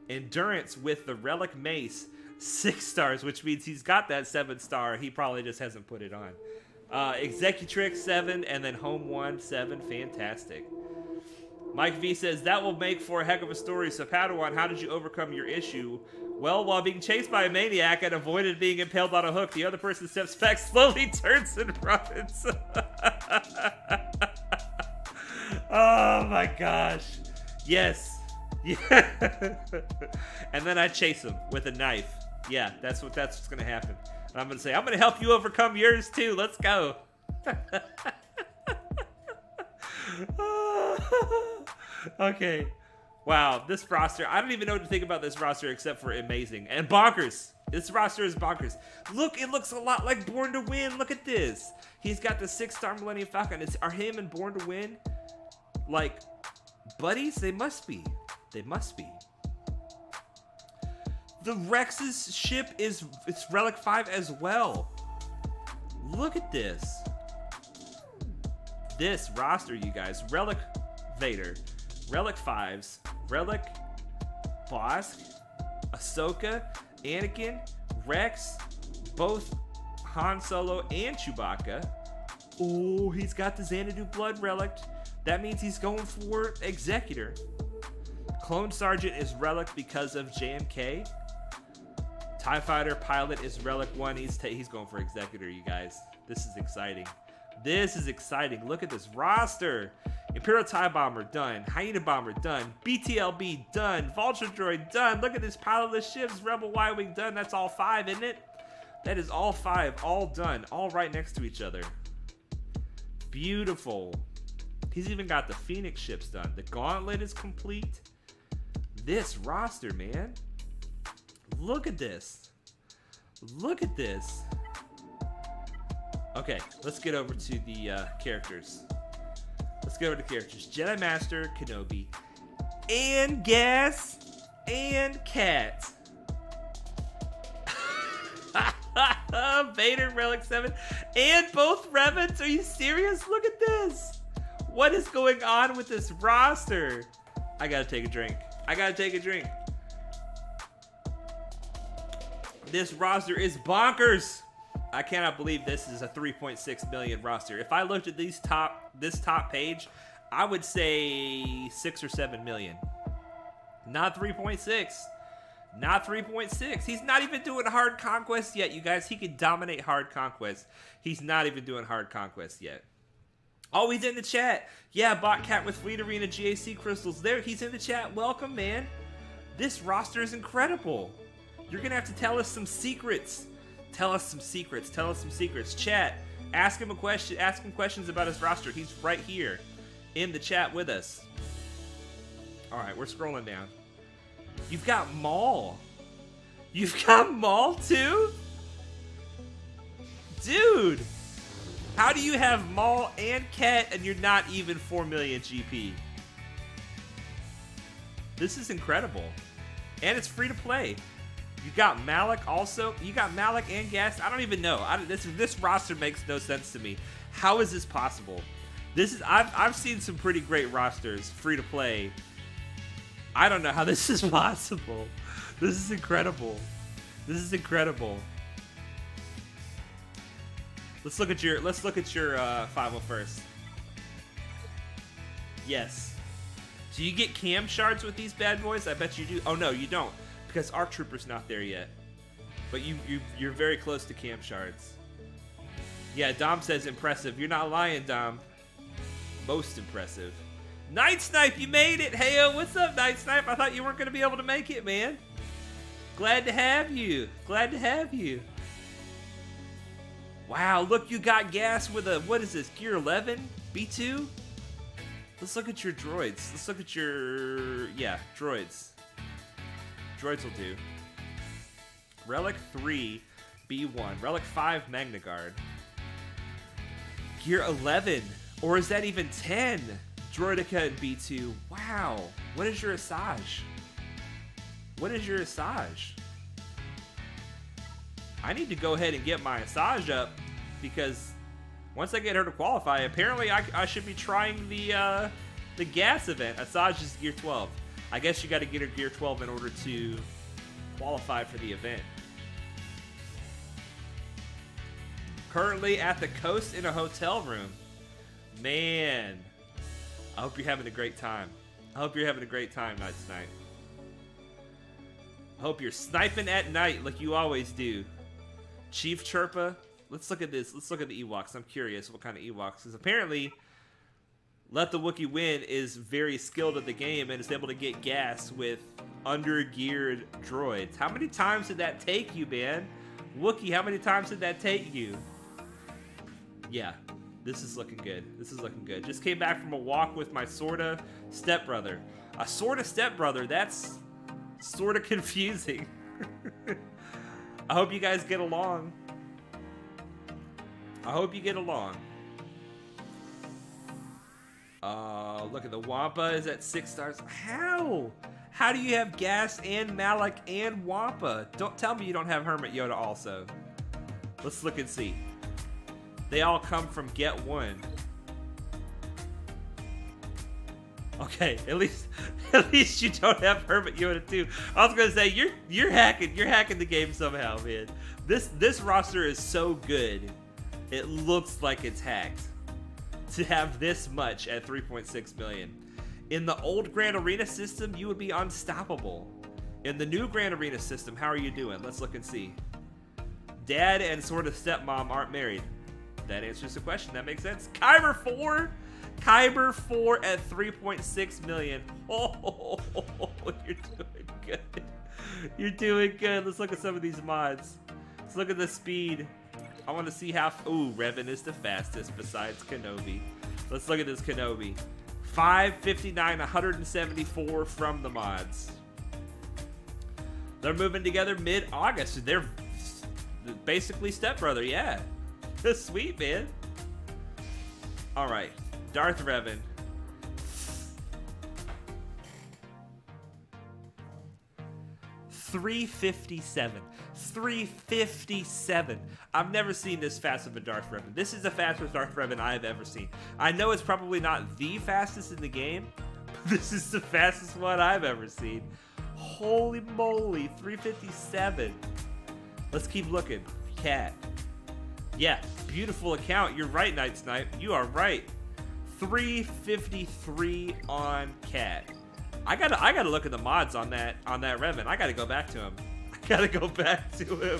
Endurance with the Relic Mace, 6 stars, which means he's got that 7 star. He probably just hasn't put it on. Executrix, 7, and then Home 1, 7. Fantastic. Mike V says, that will make for a heck of a story. So, Padawan, how did you overcome your issue? Well, while being chased by a maniac and avoided being impaled on a hook, the other person steps back, slowly turns and runs. Oh, my gosh. Yes. Yeah. And then I chase him with a knife. Yeah, that's what's going to happen. And I'm going to say, I'm going to help you overcome yours, too. Let's go. Okay. Wow, this roster. I don't even know what to think about this roster except for amazing. And bonkers. This roster is bonkers. Look, it looks a lot like Born to Win. Look at this. He's got the 6-star Millennium Falcon. Are him and Born to Win like buddies? They must be. They must be. The Rex's ship it's Relic 5 as well. Look at this. This roster, you guys. Relic Vader, Relic 5s, Relic Bosk, Ahsoka, Anakin, Rex, both Han Solo and Chewbacca. Oh, he's got the Xanadu Blood Relic. That means he's going for Executor. Clone Sergeant is Relic because of JMK. TIE Fighter Pilot is Relic 1. He's going for Executor, you guys. This is exciting. This is exciting. Look at this roster. Imperial TIE Bomber, done. Hyena Bomber, done. BTLB, done. Vulture Droid, done. Look at this pilotless ships. Rebel Y-Wing, done. That's all 5, isn't it? That is all 5, all done. All right next to each other. Beautiful. He's even got the Phoenix ships done. The Gauntlet is complete. This roster, man. Look at this. Look at this. Okay, let's get over to the characters. Let's get over to characters. Jedi Master, Kenobi, and Gas, and Cat. Vader, Relic 7, and both Revans. Are you serious? Look at this. What is going on with this roster? I gotta take a drink. I gotta take a drink. This roster is bonkers. I cannot believe this is a 3.6 million roster. If I looked at this top page, I would say 6 or 7 million. Not 3.6. Not 3.6. He's not even doing hard conquest yet, you guys. He can dominate hard conquest. He's not even doing hard conquest yet. Oh, he's in the chat. Yeah, bot cat with Fleet Arena GAC crystals. There, he's in the chat. Welcome, man. This roster is incredible. You're gonna have to tell us some secrets. Tell us some secrets. Tell us some secrets. Chat, ask him a question. Ask him questions about his roster. He's right here in the chat with us. All right, we're scrolling down. You've got Maul. You've got Maul too? Dude, how do you have Maul and Cat and you're not even 4 million GP? This is incredible. And it's free to play. You got Malik also. You got Malik and Gas. I don't even know. This roster makes no sense to me. How is this possible? I've seen some pretty great rosters, free to play. I don't know how this is possible. This is incredible. This is incredible. Let's look at your 501st. Yes. Do you get cam shards with these bad boys? I bet you do. Oh no, you don't, because Arc Trooper's not there yet. But you're very close to cam shards. Yeah, Dom says impressive. You're not lying, Dom. Most impressive. Night Snipe, you made it. Heyo, what's up, Night Snipe? I thought you weren't going to be able to make it, man. Glad to have you. Glad to have you. Wow, look, you got Gas with a, what is this, Gear 11? B2? Let's look at your droids. Let's look at your, yeah, droids. Droids will do. Relic 3, B1. Relic 5, Magna Guard. Gear 11. Or is that even 10? Droidica and B2. Wow. What is your Asajj? What is your Asajj? I need to go ahead and get my Asajj up, because once I get her to qualify, apparently I should be trying the gas event. Asajj is Gear 12. I guess you got to get her Gear 12 in order to qualify for the event. Currently at the coast in a hotel room. Man, I hope you're having a great time. I hope you're having a great time, Night Snipe. I hope you're sniping at night like you always do. Chief Chirpa. Let's look at this. Let's look at the Ewoks. I'm curious what kind of Ewoks. Because apparently, Let the Wookiee Win is very skilled at the game and is able to get gas with under-geared droids. How many times did that take you, man? Wookiee, how many times did that take you? Yeah, this is looking good. This is looking good. Just came back from a walk with my sorta stepbrother. A sorta stepbrother, that's sorta confusing. I hope you guys get along. I hope you get along. Look at the Wampa is at 6 stars. How? How do you have Gas and Malik and Wampa? Don't tell me you don't have Hermit Yoda also. Let's look and see. They all come from Get One. Okay, at least you don't have Hermit Yoda too. I was gonna say you're hacking the game somehow, man. This roster is so good, it looks like it's hacked. To have this much at 3.6 million. In the old Grand Arena system, you would be unstoppable. In the new Grand Arena system, how are you doing? Let's look and see. Dad and sort of stepmom aren't married. That answers the question. That makes sense. Kyber 4? Kyber 4 at 3.6 million. Oh, you're doing good. You're doing good. Let's look at some of these mods. Let's look at the speed. I want to see how... Ooh, Revan is the fastest besides Kenobi. Let's look at this Kenobi. 559, 174 from the mods. They're moving together mid-August. They're basically stepbrother, yeah. That's sweet, man. All right, Darth Revan. $357. $357. I've never seen this fast of a Darth Revan. This is the fastest Darth Revan I've ever seen. I know it's probably not the fastest in the game, but this is the fastest one I've ever seen. Holy moly, 357. Let's keep looking. Cat. Yeah, beautiful account. You're right, Night Snipe. You are right. 353 on Cat. I gotta look at the mods on that Revan. I gotta go back to him. I gotta go back to him.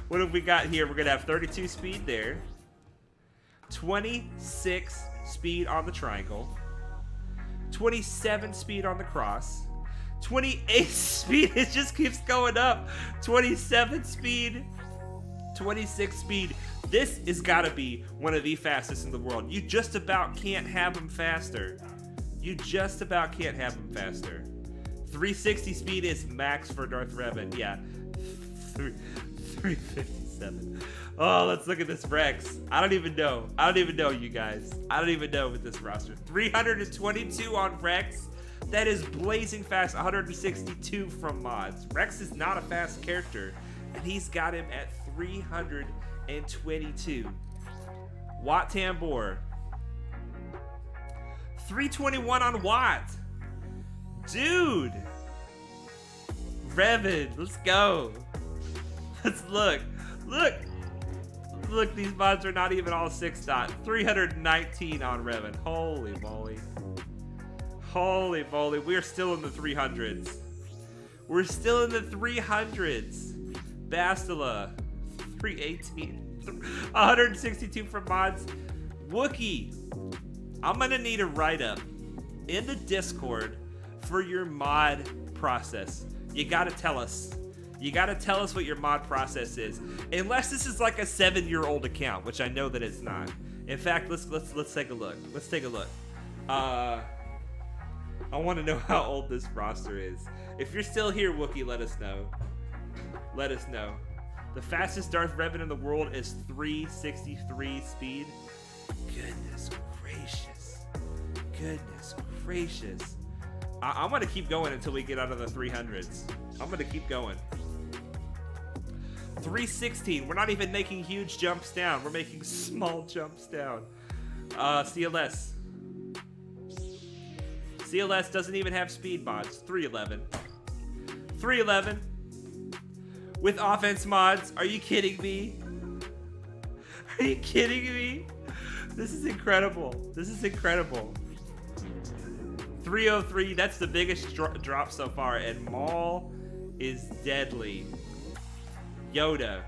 What have we got here? We're gonna have 32 speed there, 26 speed on the triangle, 27 speed on the cross, 28 speed. It just keeps going up. 27 speed, 26 speed. This has gotta be one of the fastest in the world. You just about can't have them faster. You just about can't have them faster. 360 speed is max for Darth Revan. Yeah. 357. Oh, let's look at this Rex. I don't even know, you guys. I don't even know with this roster. 322 on Rex. That is blazing fast. 162 from mods. Rex is not a fast character, and he's got him at 322. Watt Tambor. 321 on Watt. Dude. Revan, let's go. Let's look. Look. Look, these mods are not even all 6-dot. 319 on Revan. Holy moly. Holy moly. We are still in the 300s. We're still in the 300s. Bastila. 318. 162 from mods. Wookie. I'm going to need a write-up in the Discord for your mod process. You got to tell us. You got to tell us what your mod process is. Unless this is like a 7-year-old account, which I know that it's not. In fact, let's take a look. Let's take a look. I want to know how old this roster is. If you're still here, Wookie, let us know. Let us know. The fastest Darth Revan in the world is 363 speed. Goodness gracious. Goodness gracious. I'm going to keep going until we get out of the 300s. I'm going to keep going. 316. We're not even making huge jumps down. We're making small jumps down. CLS. CLS doesn't even have speed mods. 311. 311. With offense mods. Are you kidding me? Are you kidding me? This is incredible. This is incredible. 303. That's the biggest drop so far. And Maul is deadly. Yoda.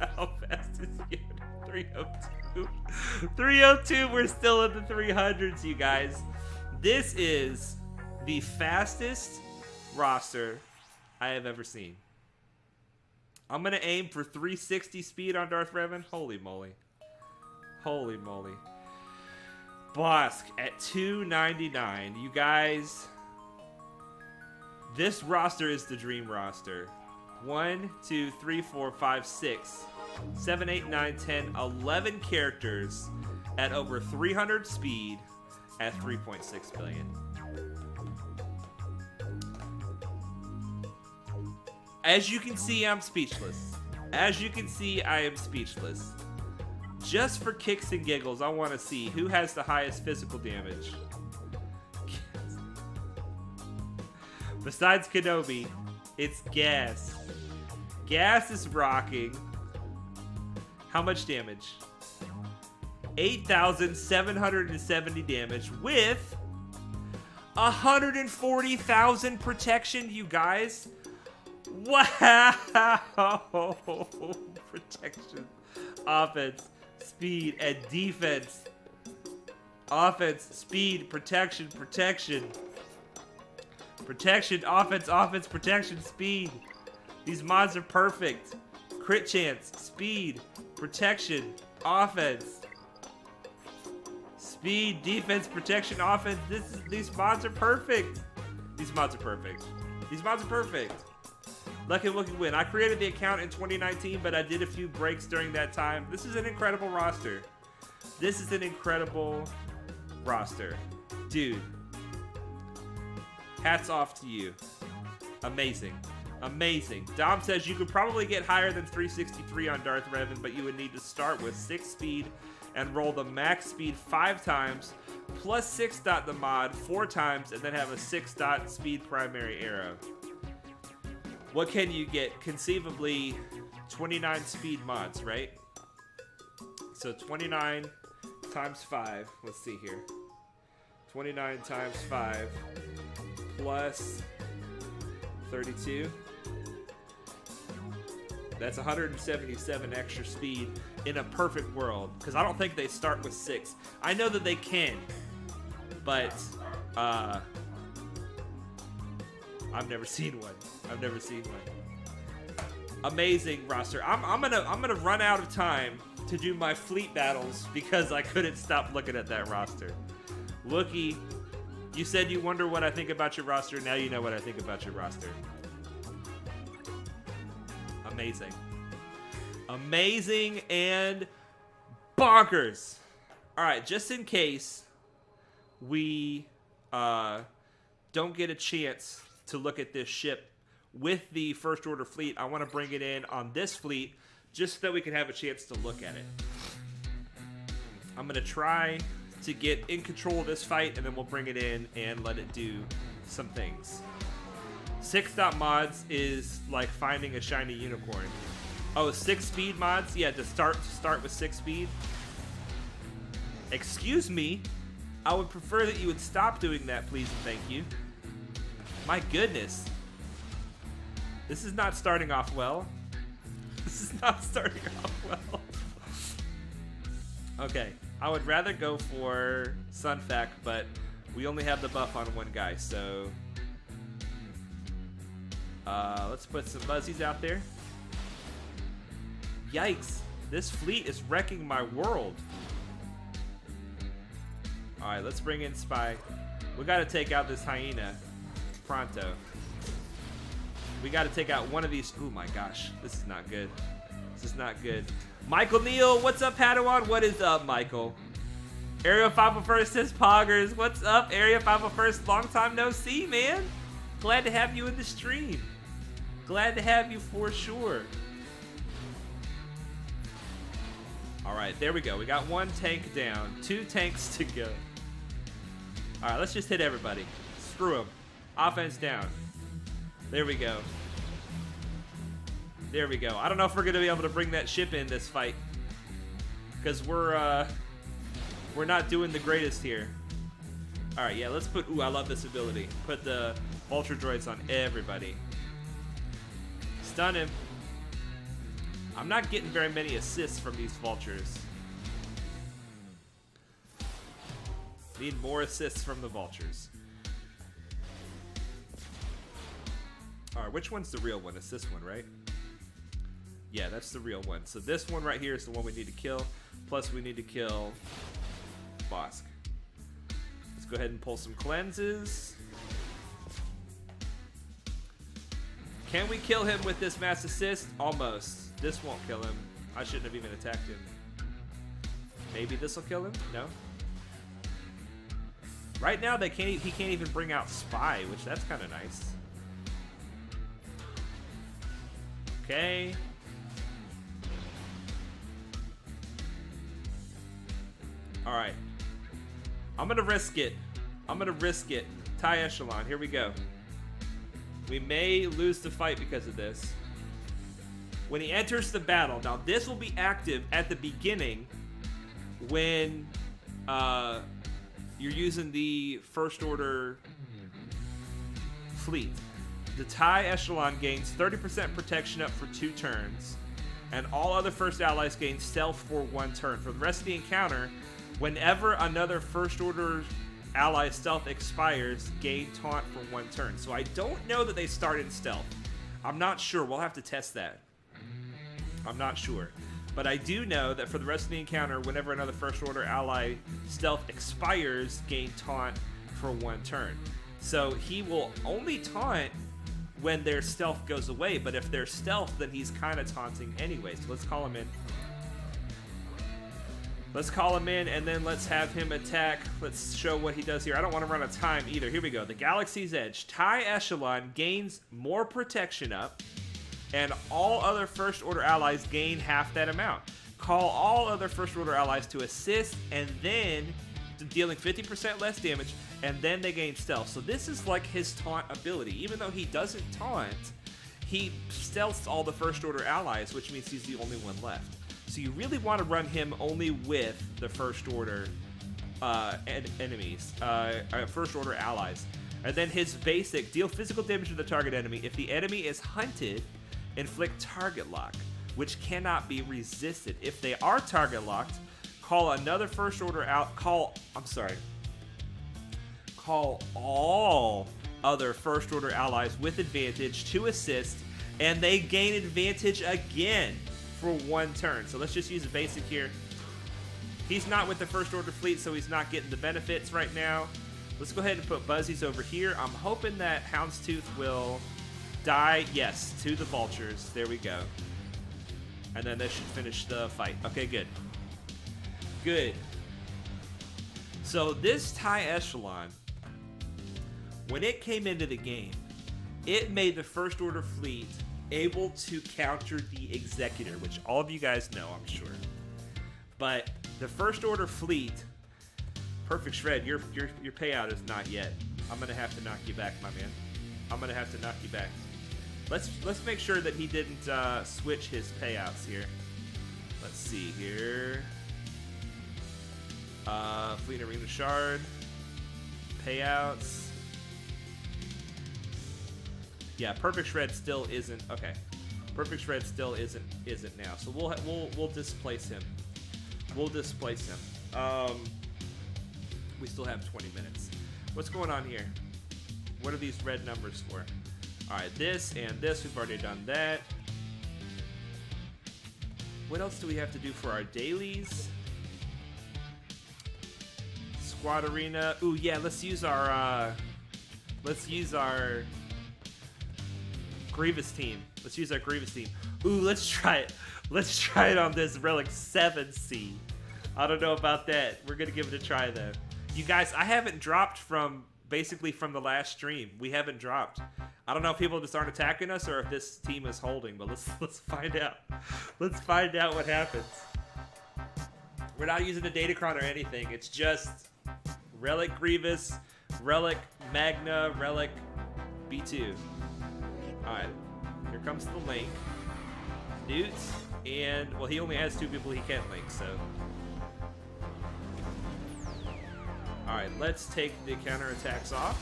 How fast is Yoda? 302. 302. We're still in the 300s, you guys. This is the fastest roster I have ever seen. I'm going to aim for 360 speed on Darth Revan. Holy moly. Holy moly. Bosk at 299. You guys, this roster is the dream roster. 1, 2, 3, 4, 5, 6, 7, 8, 9, 10, 11 characters at over 300 speed at 3.6 billion. As you can see, I'm speechless. As you can see, I am speechless. Just for kicks and giggles, I want to see who has the highest physical damage. Besides Kenobi, it's Gas. Gas is rocking. How much damage? 8,770 damage with 140,000 protection, you guys. Wow. Protection. Offense, speed, and defense. Offense, speed, protection, protection. Protection, offense, offense, protection, speed. These mods are perfect. Crit chance, speed, protection, offense. Speed, defense, protection, offense. These mods are perfect. These mods are perfect. These mods are perfect. Lucky Wookie win. I created the account in 2019, but I did a few breaks during that time. This is an incredible roster. This is an incredible roster. Dude. Hats off to you. Amazing. Amazing. Dom says you could probably get higher than 363 on Darth Revan, but you would need to start with 6 speed and roll the max speed 5 times, plus 6 dot the mod 4 times, and then have a 6 dot speed primary arrow. What can you get? Conceivably 29 speed mods, right? So 29 times 5. Let's see here. 29 times 5 plus 32. That's 177 extra speed in a perfect world. Because I don't think they start with 6. I know that they can. But, I've never seen one. I've never seen one. Amazing roster. I'm gonna run out of time to do my fleet battles because I couldn't stop looking at that roster. Wookie, you said you wonder what I think about your roster. Now you know what I think about your roster. Amazing. Amazing and bonkers. All right, just in case we don't get a chance to look at this ship with the First Order fleet, I want to bring it in on this fleet just so that we can have a chance to look at it. I'm going to try to get in control of this fight, and then we'll bring it in and let it do some things. 6-dot mods is like finding a shiny unicorn. Oh, 6-speed mods? Yeah, to start with 6-speed. Excuse me. I would prefer that you would stop doing that, please and thank you. My goodness. This is not starting off well. This is not starting off well. Okay, I would rather go for Sunfac, but we only have the buff on one guy, so... let's put some Buzzies out there. Yikes, this fleet is wrecking my world. Alright, let's bring in Spy. We gotta take out this hyena pronto. We gotta take out one of these. Oh my gosh, this is not good. This is not good. Michael Neal, what's up, Padawan? What is up, Michael? Area 501st says Poggers. What's up, Area 501st? Long time no see, man. Glad to have you in the stream. Glad to have you for sure. Alright, there we go. We got one tank down. 2 tanks to go. Alright, let's just hit everybody. Screw them. Offense down. There we go. There we go. I don't know if we're going to be able to bring that ship in this fight. Because we're not doing the greatest here. Alright, yeah, let's put... Ooh, I love this ability. Put the Vulture Droids on everybody. Stun him. I'm not getting very many assists from these Vultures. Need more assists from the Vultures. Alright, which one's the real one? It's this one, right? Yeah, that's the real one. So this one right here is the one we need to kill. Plus we need to kill Bosk. Let's go ahead and pull some cleanses. Can we kill him with this mass assist? Almost. This won't kill him. I shouldn't have even attacked him. Maybe this will kill him? No? Right now he can't even bring out Spy, which that's kind of nice. Okay. Alright. I'm gonna risk it. I'm gonna risk it. TIE Echelon, here we go. We may lose the fight because of this. When he enters the battle, now this will be active at the beginning when you're using the First Order fleet. The TIE Echelon gains 30% protection up for 2 turns, and all other First Allies gain stealth for 1 turn. For the rest of the encounter, whenever another First Order ally stealth expires, gain taunt for 1 turn. So I don't know that they start in stealth. I'm not sure. We'll have to test that. I'm not sure. But I do know that for the rest of the encounter, whenever another First Order ally stealth expires, gain taunt for 1 turn. So he will only taunt when their stealth goes away, but if they're stealth, then he's kind of taunting anyway. So let's call him in. Let's call him in, and then let's have him attack. Let's show what he does here. I don't want to run out of time either. Here we go. The Galaxy's Edge. TIE Echelon gains more protection up, and all other First Order allies gain half that amount. Call all other First Order allies to assist, and then dealing 50% less damage, and then they gain stealth. So this is like his taunt ability. Even though he doesn't taunt, he stealths all the First Order allies, which means he's the only one left. So you really want to run him only with the First Order enemies, First Order allies. And then his basic, deal physical damage to the target enemy. If the enemy is hunted, inflict target lock, which cannot be resisted. If they are target locked, call another First Order call all other First Order allies with advantage to assist, and they gain advantage again for 1 turn. So let's just use a basic here. He's not with the First Order fleet, so he's not getting the benefits right now. Let's go ahead and put Buzzies over here. I'm hoping that Houndstooth will die. Yes, to the Vultures. There we go. And then that should finish the fight. Okay, good. Good. So this TIE Echelon when it came into the game, it made the First Order fleet able to counter the Executor, which all of you guys know, I'm sure. But the First Order fleet, Perfect Shred, your payout is not yet. I'm gonna have to knock you back, my man. I'm gonna have to knock you back. Let's make sure that he didn't switch his payouts here. Let's see here. Fleet Arena Shard. Payouts. Yeah, Perfect Shred still isn't okay. Perfect Shred still isn't now. So we'll displace him. We'll displace him. We still have 20 minutes. What's going on here? What are these red numbers for? All right, this and this. We've already done that. What else do we have to do for our dailies? Squad Arena. Ooh, yeah. Let's use our Grievous team. Let's use our Grievous team. Ooh, let's try it. Let's try it on this Relic 7C. I don't know about that. We're gonna give it a try though. You guys, I haven't dropped from the last stream. We haven't dropped. I don't know if people just aren't attacking us or if this team is holding, but let's find out. Let's find out what happens. We're not using the Datacron or anything. It's just Relic Grievous, Relic Magna, Relic B2. Alright, here comes the link. Newts, and, well, he only has 2 people he can't link, so. Alright, let's take the counterattacks off.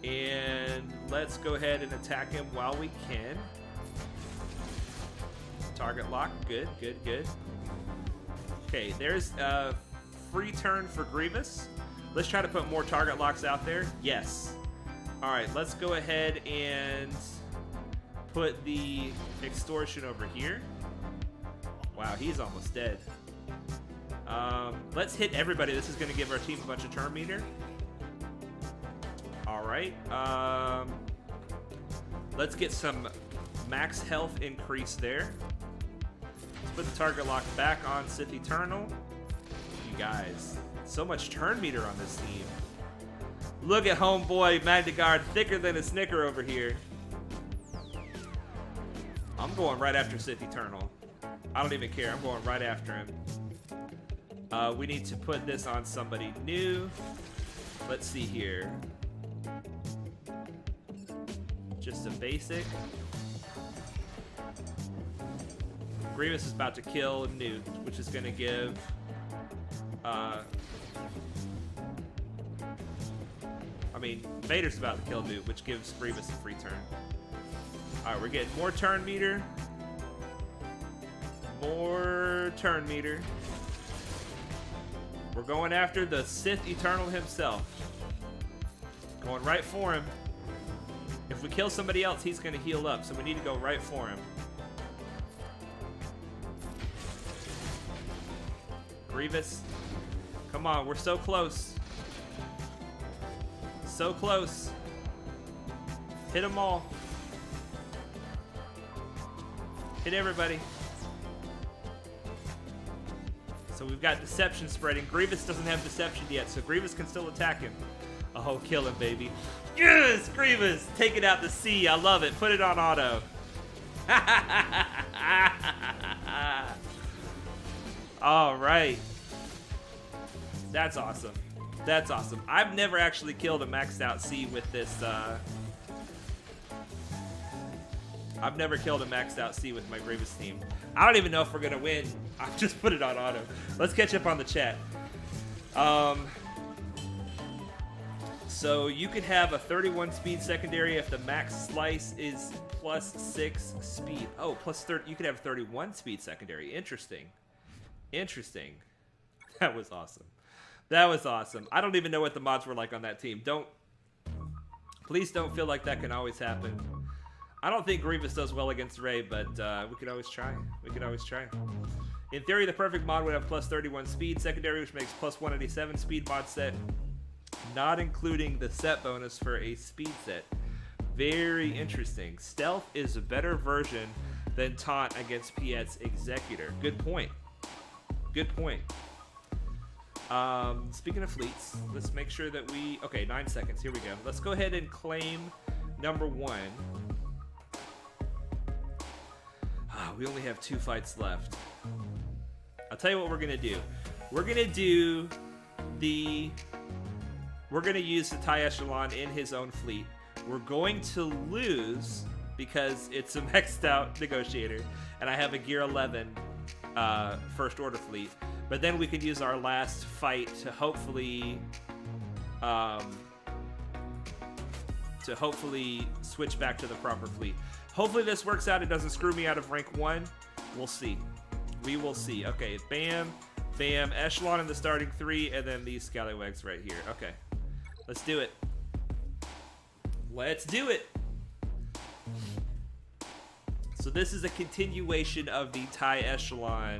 And let's go ahead and attack him while we can. Target lock, good, good, good. Okay, there's a free turn for Grievous. Let's try to put more target locks out there. Yes. Alright, let's go ahead and put the extortion over here. Wow, he's almost dead. Let's hit everybody. This is going to give our team a bunch of turn meter. Alright. Let's get some max health increase there. Let's put the target lock back on Sith Eternal. You guys, so much turn meter on this team. Look at homeboy Magna Guard, thicker than a Snicker over here. I'm going right after Sith Eternal. I don't even care. I'm going right after him. We need to put this on somebody new. Let's see here. Just a basic. Grievous is about to kill Newt, which is going to give... Vader's about to kill Newt, which gives Grievous a free turn. Alright, we're getting more turn meter. More turn meter. We're going after the Sith Eternal himself. Going right for him. If we kill somebody else, he's going to heal up, so we need to go right for him. Grievous. Come on, we're so close. So close. Hit them all. Hit everybody. So we've got Deception spreading. Grievous doesn't have Deception yet, so Grievous can still attack him. Oh, kill him, baby. Yes, Grievous! Take it out to sea. I love it. Put it on auto. All right. That's awesome. That's awesome. I've never actually killed a maxed out C with this. I've never killed a maxed out C with my Grievous team. I don't even know if we're going to win. I've just put it on auto. Let's catch up on the chat. So you could have a 31 speed secondary if the max slice is +6 speed. Oh, plus 30. You could have 31 speed secondary. Interesting. Interesting. That was awesome. That was awesome. I don't even know what the mods were like on that team. Please don't feel like that can always happen. I don't think Grievous does well against Rey, but we could always try. We could always try. In theory, the perfect mod would have plus 31 speed secondary, which makes plus 187 speed mod set, not including the set bonus for a speed set. Very interesting. Stealth is a better version than Taunt against Piet's Executor. Good point. Good point. Speaking of fleets, let's make sure that we... Okay, 9 seconds. Here we go. Let's go ahead and claim number 1. We only have 2 fights left. I'll tell you what we're going to do. We're going to do the... We're going to use the TIE Echelon in his own fleet. We're going to lose because it's a maxed out negotiator. And I have a Gear 11 First Order fleet. But then we could use our last fight to hopefully switch back to the proper fleet. Hopefully this works out. It doesn't screw me out of rank 1. We'll see. We will see. Okay, bam, bam, Echelon in the starting 3, and then these scallywags right here. Okay, let's do it. Let's do it. So this is a continuation of the TIE Echelon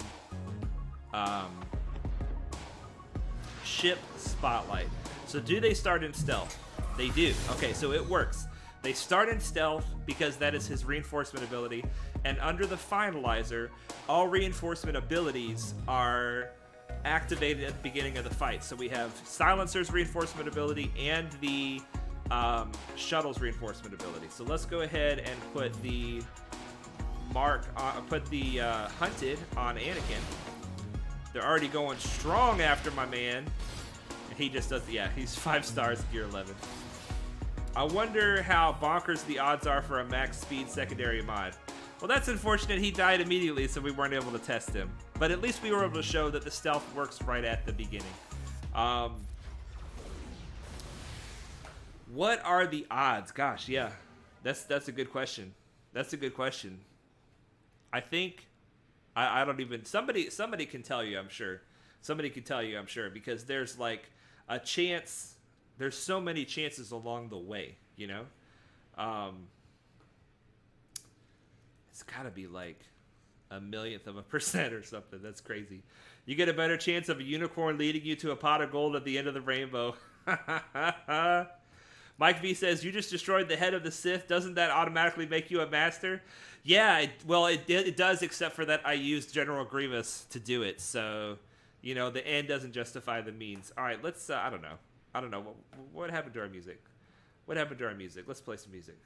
ship spotlight. So do they start in stealth? They do. Okay, so it works. They start in stealth because that is his reinforcement ability, and under the finalizer, all reinforcement abilities are activated at the beginning of the fight. So we have Silencer's reinforcement ability and the Shuttle's reinforcement ability. So let's go ahead and put the Hunted on Anakin. They're already going strong after my man. And he just does, yeah, he's 5 stars, Gear 11. I wonder how bonkers the odds are for a max speed secondary mod. Well, that's unfortunate. He died immediately, so we weren't able to test him. But at least we were able to show that the stealth works right at the beginning. What are the odds? Gosh, yeah, that's a good question. That's a good question. I think I don't even, somebody can tell you, I'm sure. Somebody can tell you, I'm sure, because there's like a chance. There's so many chances along the way, you know? It's got to be like 1/1,000,000% or something. That's crazy. You get a better chance of a unicorn leading you to a pot of gold at the end of the rainbow. Mike V says, you just destroyed the head of the Sith. Doesn't that automatically make you a master? Yeah, it does, except for that I used General Grievous to do it. So, you know, the end doesn't justify the means. All right, let's, I don't know. What happened to our music? What happened to our music? Let's play some music.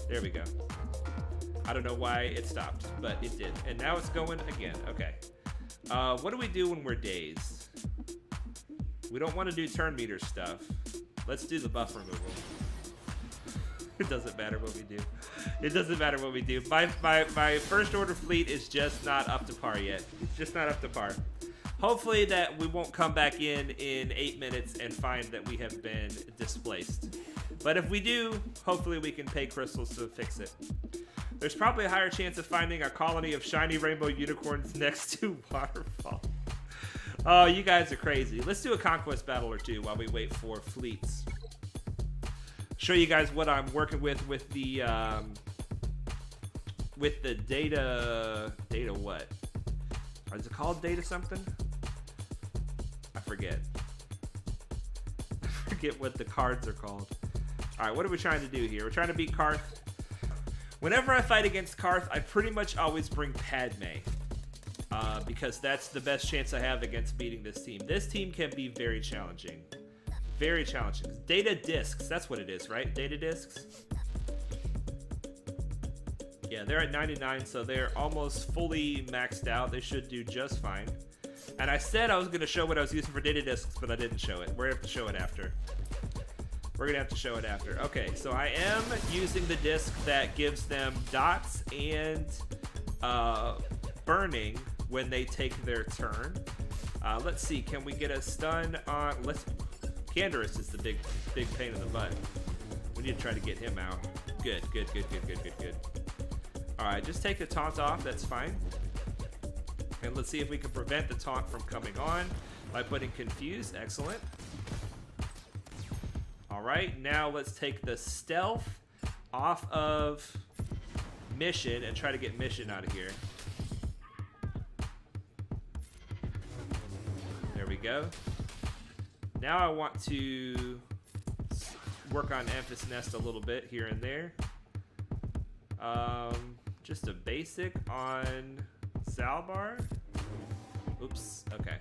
There we go. I don't know why it stopped, but it did. And now it's going again. Okay. What do we do when we're dazed? We don't want to do turn meter stuff. Let's do the buff removal. It doesn't matter what we do. It doesn't matter what we do. My first order fleet is just not up to par yet. It's just not up to par. Hopefully that we won't come back in 8 minutes and find that we have been displaced. But if we do, hopefully we can pay crystals to fix it. There's probably a higher chance of finding a colony of shiny rainbow unicorns next to waterfall. Oh, you guys are crazy. Let's do a conquest battle or two while we wait for fleets. Show you guys what I'm working with the data what? Is it called data something? I forget. I forget what the cards are called. All right, what are we trying to do here? We're trying to beat Karth. Whenever I fight against Karth, I pretty much always bring Padme. Because that's the best chance I have against beating this team. This team can be very challenging. Very challenging. Data discs, that's what it is, right? Data discs? Yeah, they're at 99, so they're almost fully maxed out. They should do just fine. And I said I was going to show what I was using for data discs, but I didn't show it. We're going to have to show it after. We're going to have to show it after. Okay, so I am using the disc that gives them dots and burning when they take their turn. Let's see, can we get a stun on... Canderous is the big pain in the butt. We need to try to get him out. Good. Alright, just take the taunt off, that's fine. And let's see if we can prevent the taunt from coming on by putting Confuse. Excellent. Alright, now let's take the stealth off of Mission and try to get Mission out of here. There we go. Now I want to work on Amphis Nest a little bit here and there. Just a basic on Salbar. Oops, okay.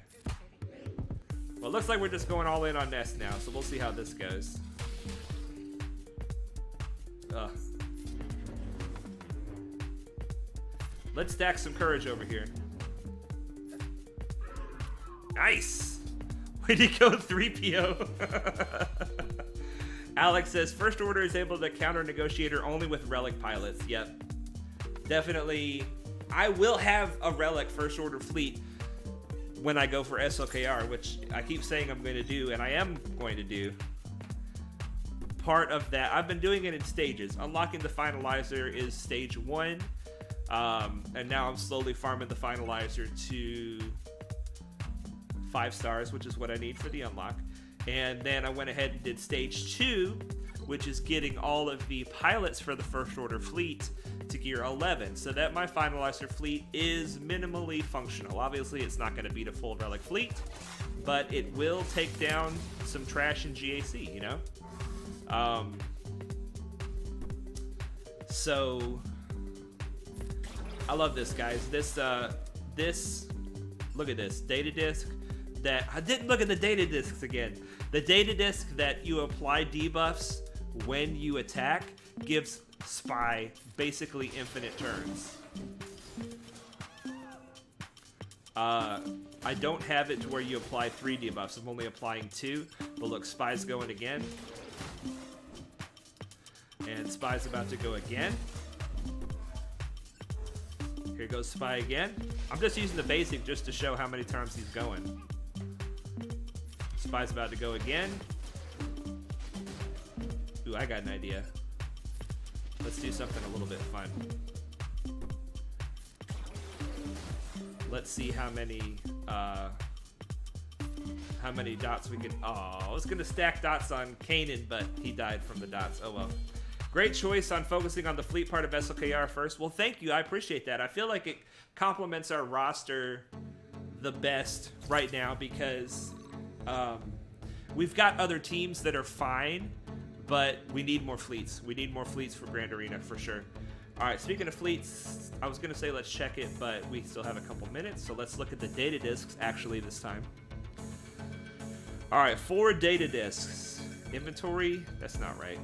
looks like we're just going all in on Nest now, so we'll see how this goes. Ugh. Let's stack some courage over here. Nice! Way to go, 3PO. Alex says, First Order is able to counter Negotiator only with Relic pilots. Yep. Definitely. I will have a Relic First Order fleet when I go for SLKR, which I keep saying I'm going to do, and I am going to do. Part of that, I've been doing it in stages. Unlocking the Finalizer is stage 1, and now I'm slowly farming the Finalizer to 5 stars, which is what I need for the unlock. And then I went ahead and did stage 2, which is getting all of the pilots for the First Order fleet to gear 11, so that my Finalizer fleet is minimally functional. Obviously, it's not going to beat a full Relic fleet, but it will take down some trash in GAC, you know? So I love this, guys. This look at this data disk that I didn't look at the data discs again. The data disk that you apply debuffs when you attack gives Spy basically infinite turns. I don't have it to where you apply 3 debuffs. I'm only applying 2. But look, Spy's going again. And Spy's about to go again. Here goes Spy again. I'm just using the basic just to show how many times he's going. Spy's about to go again. Ooh, I got an idea. Let's do something a little bit fun. Let's see how many dots we can. Oh, I was gonna stack dots on Kanan, but he died from the dots. Oh well. Great choice on focusing on the fleet part of SLKR first. Well, thank you. I appreciate that. I feel like it complements our roster the best right now because we've got other teams that are fine, but we need more fleets. We need more fleets for Grand Arena for sure. All right, speaking of fleets, I was going to say let's check it, but we still have a couple minutes, so let's look at the data disks actually this time. All right, 4 data disks. Inventory, that's not right.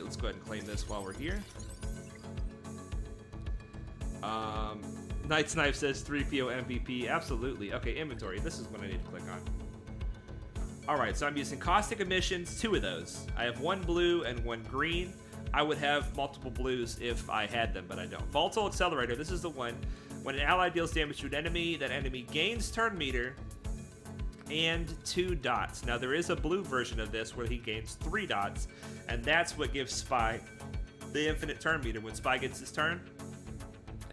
Let's go ahead and claim this while we're here. Night Snipe says 3PO MVP. Absolutely. Okay, inventory. This is what I need to click on. Alright, so I'm using caustic emissions, 2 of those. I have 1 blue and 1 green. I would have multiple blues if I had them, but I don't. Volatile Accelerator, this is the one. When an ally deals damage to an enemy, that enemy gains turn meter and 2 dots. Now there is a blue version of this where he gains 3 dots, and that's what gives Spy the infinite turn meter. When Spy gets his turn,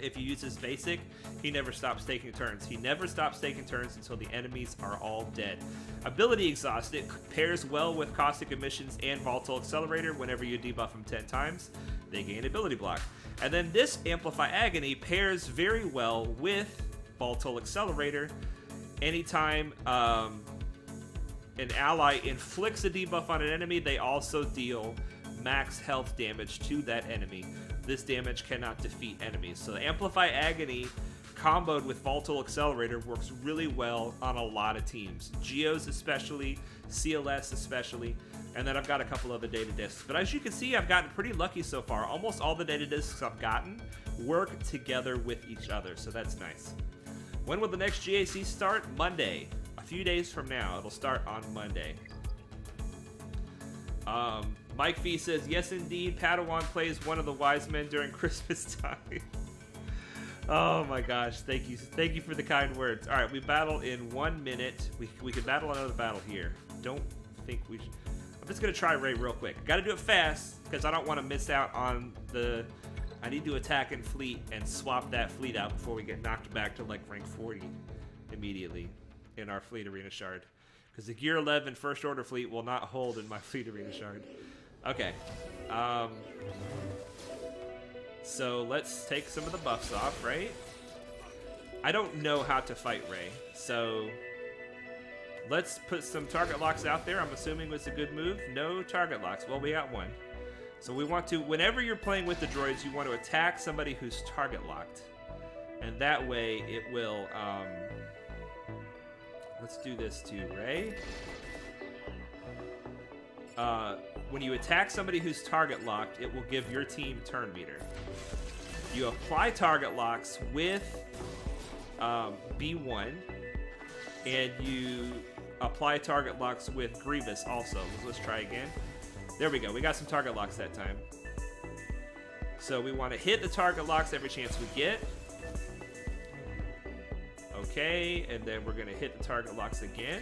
if you use his basic, he never stops taking turns. He never stops taking turns until the enemies are all dead. Ability Exhaust, it pairs well with Caustic Emissions and Volatile Accelerator. Whenever you debuff them 10 times, they gain ability block. And then this Amplify Agony pairs very well with Volatile Accelerator. Anytime an ally inflicts a debuff on an enemy, they also deal max health damage to that enemy. This damage cannot defeat enemies. So the Amplify Agony comboed with Volatile Accelerator works really well on a lot of teams. Geos especially, CLS especially, and then I've got a couple other data discs. But as you can see, I've gotten pretty lucky so far. Almost all the data discs I've gotten work together with each other, so that's nice. When will the next GAC start? Monday. A few days from now. It'll start on Monday. Mike V says, yes indeed, Padawan plays one of the wise men during Christmas time. Oh my gosh, thank you for the kind words. All right, we battle in 1 minute. We could battle another battle here. Don't think we should. I'm just gonna try Ray real quick. Gotta do it fast, because I don't want to miss out on the... I need to attack in fleet and swap that fleet out before we get knocked back to like rank 40 immediately in our fleet arena shard. Because the Gear 11 First Order fleet will not hold in my fleet arena shard. Okay. So let's take some of the buffs off, right? I don't know how to fight Ray, so let's put some target locks out there. I'm assuming it's a good move. No target locks. Well, we got one. So we want to, whenever you're playing with the droids, you want to attack somebody who's target locked. And that way it will Let's do this to Ray. When you attack somebody who's target locked, it will give your team turn meter. You apply target locks with B1, and you apply target locks with Grievous also. Let's try again. There we go. We got some target locks that time. So we want to hit the target locks every chance we get. Okay, and then we're going to hit the target locks again.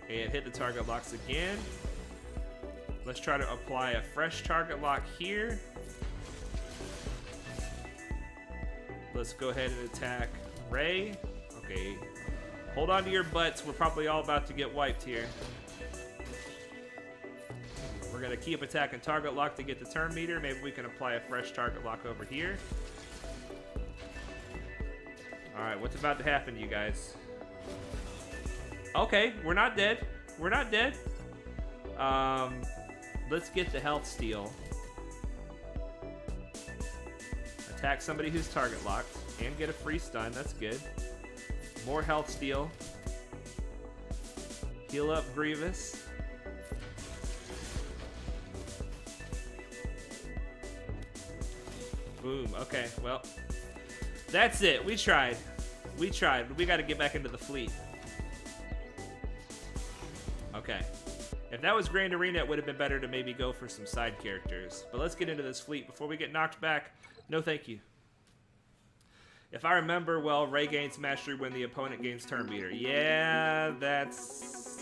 And hit the target locks again. Let's try to apply a fresh target lock here. Let's go ahead and attack Ray. Okay. Hold on to your butts. We're probably all about to get wiped here. We're going to keep attacking target lock to get the turn meter. Maybe we can apply a fresh target lock over here. Alright, what's about to happen, you guys? Okay, we're not dead. We're not dead. Let's get the health steal. Attack somebody who's target locked and get a free stun. That's good. More health steal. Heal up Grievous. Boom. Okay, well, that's it. We tried. We tried. We got to get back into the fleet. Okay. If that was Grand Arena, it would have been better to maybe go for some side characters. But let's get into this fleet before we get knocked back. No thank you. If I remember well, Ray gains mastery when the opponent gains turn meter. Yeah,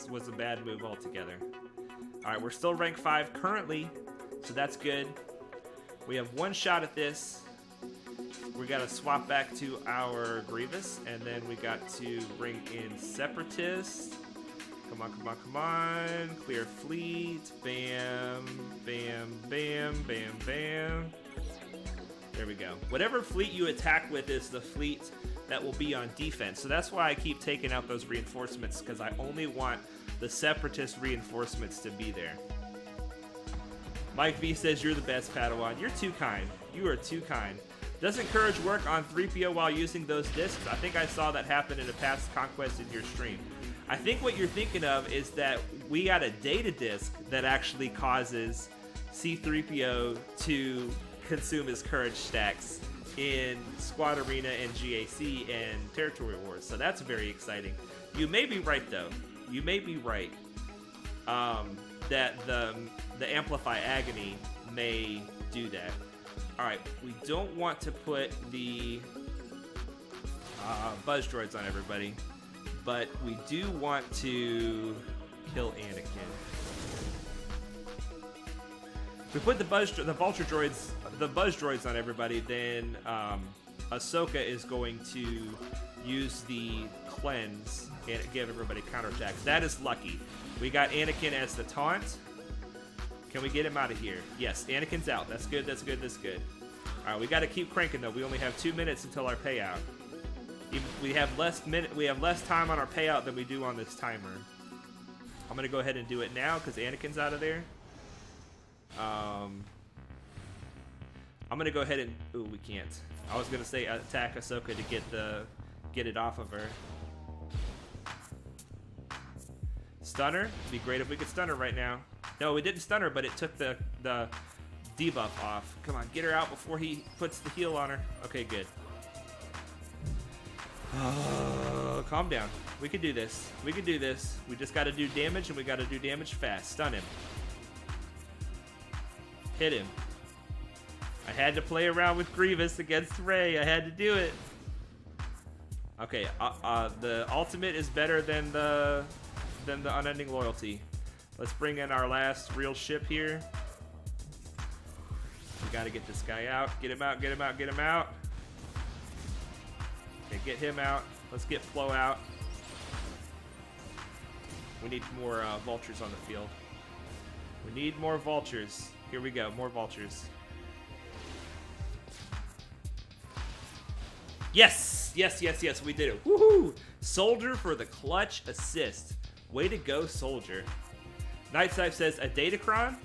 was a bad move altogether. Alright, we're still rank 5 currently, so that's good. We have one shot at this. We got to swap back to our Grievous, and then we got to bring in Separatists. Come on, come on, come on. Clear fleet. Bam, bam, bam, bam, bam. There we go. Whatever fleet you attack with is the fleet that will be on defense. So that's why I keep taking out those reinforcements, because I only want the Separatist reinforcements to be there. Mike V says, you're the best, Padawan. You're too kind. You are too kind. Does encourage work on 3PO while using those discs. I think I saw that happen in a past conquest in your stream. I think what you're thinking of is that we got a data disk that actually causes C-3PO to consume his courage stacks in Squad Arena and GAC and Territory Wars. So that's very exciting. You may be right, though. You may be right that the Amplify Agony may do that. Alright, we don't want to put the Buzz Droids on everybody, but we do want to kill Anakin. If we put the Buzz Droids on everybody, then Ahsoka is going to use the cleanse and give everybody counterattacks. That is lucky. We got Anakin as the taunt. Can we get him out of here? Yes, Anakin's out. That's good, that's good, that's good. Alright, we got to keep cranking though. We only have 2 minutes until our payout. We have less time on our payout than we do on this timer. I'm going to go ahead and do it now because Anakin's out of there. I'm going to go ahead and... Ooh, we can't. I was going to say attack Ahsoka to get it off of her. Stun her? It'd be great if we could stun her right now. No, we didn't stun her, but it took the debuff off. Come on, get her out before he puts the heal on her. Okay, good. Calm down. We can do this. We can do this. We just got to do damage, and we got to do damage fast. Stun him. Hit him. I had to play around with Grievous against Rey. I had to do it. Okay, the ultimate is better than the unending loyalty. Let's bring in our last real ship here. We gotta get this guy out. Get him out, get him out, get him out. Okay, get him out. Let's get Flo out. We need more vultures on the field. We need more vultures. Here we go, more vultures. Yes! Yes, yes, yes, we did it. Woohoo! Soldier for the clutch assist. Way to go, Soldier. Nightside says, a Datacron?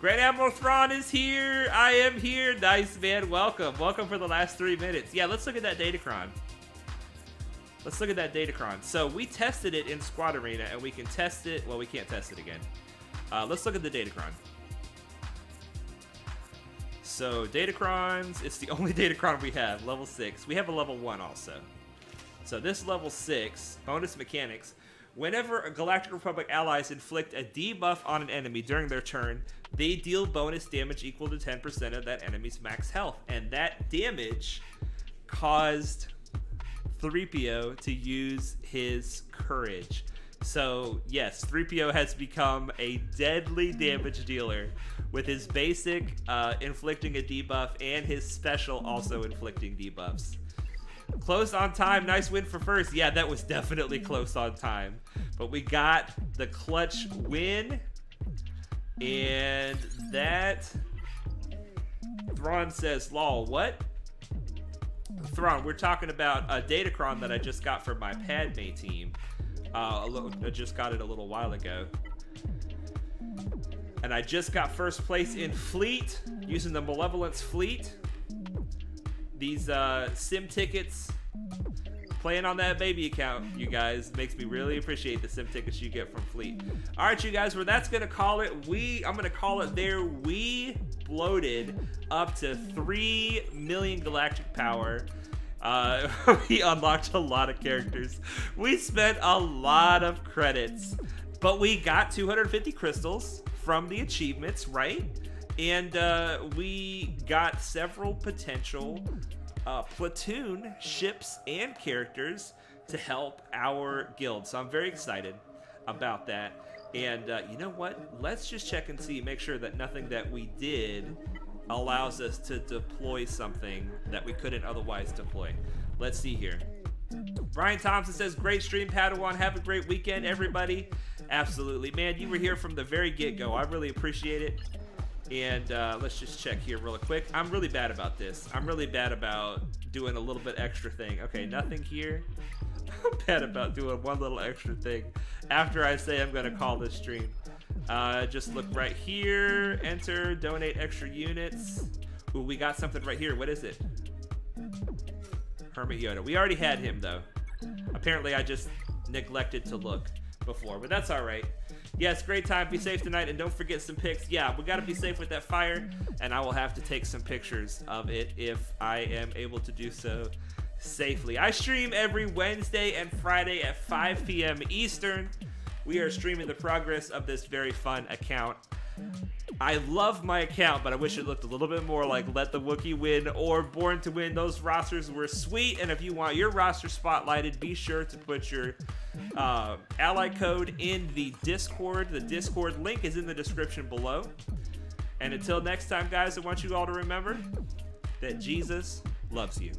Grand Admiral Thrawn is here. I am here. Nice, man. Welcome. Welcome for the last 3 minutes. Yeah, let's look at that Datacron. Let's look at that Datacron. So we tested it in Squad Arena, and we can test it. Well, we can't test it again. Let's look at the Datacron. So Datacrons, it's the only Datacron we have, level 6. We have a level 1 also. So this level 6, bonus mechanics. Whenever a Galactic Republic allies inflict a debuff on an enemy during their turn, they deal bonus damage equal to 10% of that enemy's max health. And that damage caused 3PO to use his courage. So yes, 3PO has become a deadly damage dealer with his basic inflicting a debuff and his special also inflicting debuffs. Close on time. Nice win for first. Yeah, that was definitely close on time. But we got the clutch win. And that... Thrawn says, lol, what? Thrawn, we're talking about a Datacron that I just got for my Padme team. I just got it a little while ago. And I just got first place in Fleet, using the Malevolence Fleet. These sim tickets, playing on that baby account, you guys, makes me really appreciate the sim tickets you get from Fleet. All right, you guys, well, that's gonna call it. I'm gonna call it there. We bloated up to 3 million galactic power. We unlocked a lot of characters. We spent a lot of credits, but we got 250 crystals from the achievements, right? And we got several potential platoon ships and characters to help our guild. So I'm very excited about that. And you know what? Let's just check and see, make sure that nothing that we did allows us to deploy something that we couldn't otherwise deploy. Let's see here. Brian Thompson says, great stream, Padawan. Have a great weekend, everybody. Absolutely. Man, you were here from the very get-go. I really appreciate it. And let's just check here real quick. I'm really bad about this. I'm really bad about doing a little bit extra thing. Okay, nothing here. I'm bad about doing one little extra thing after I say I'm going to call this stream. Just look right here. Enter, donate extra units. Ooh, we got something right here. What is it? Hermit Yoda. We already had him, though. Apparently, I just neglected to look before, but that's all right. Yes, great time. Be safe tonight, and don't forget some pics. Yeah, we got to be safe with that fire, and I will have to take some pictures of it if I am able to do so safely. I stream every Wednesday and Friday at 5 p.m. Eastern. We are streaming the progress of this very fun account. I love my account, but I wish it looked a little bit more like Let the Wookiee Win or Born to Win. Those rosters were sweet, and if you want your roster spotlighted, be sure to put your ally code in the Discord. The Discord link is in the description below. And until next time, guys, I want you all to remember that Jesus loves you.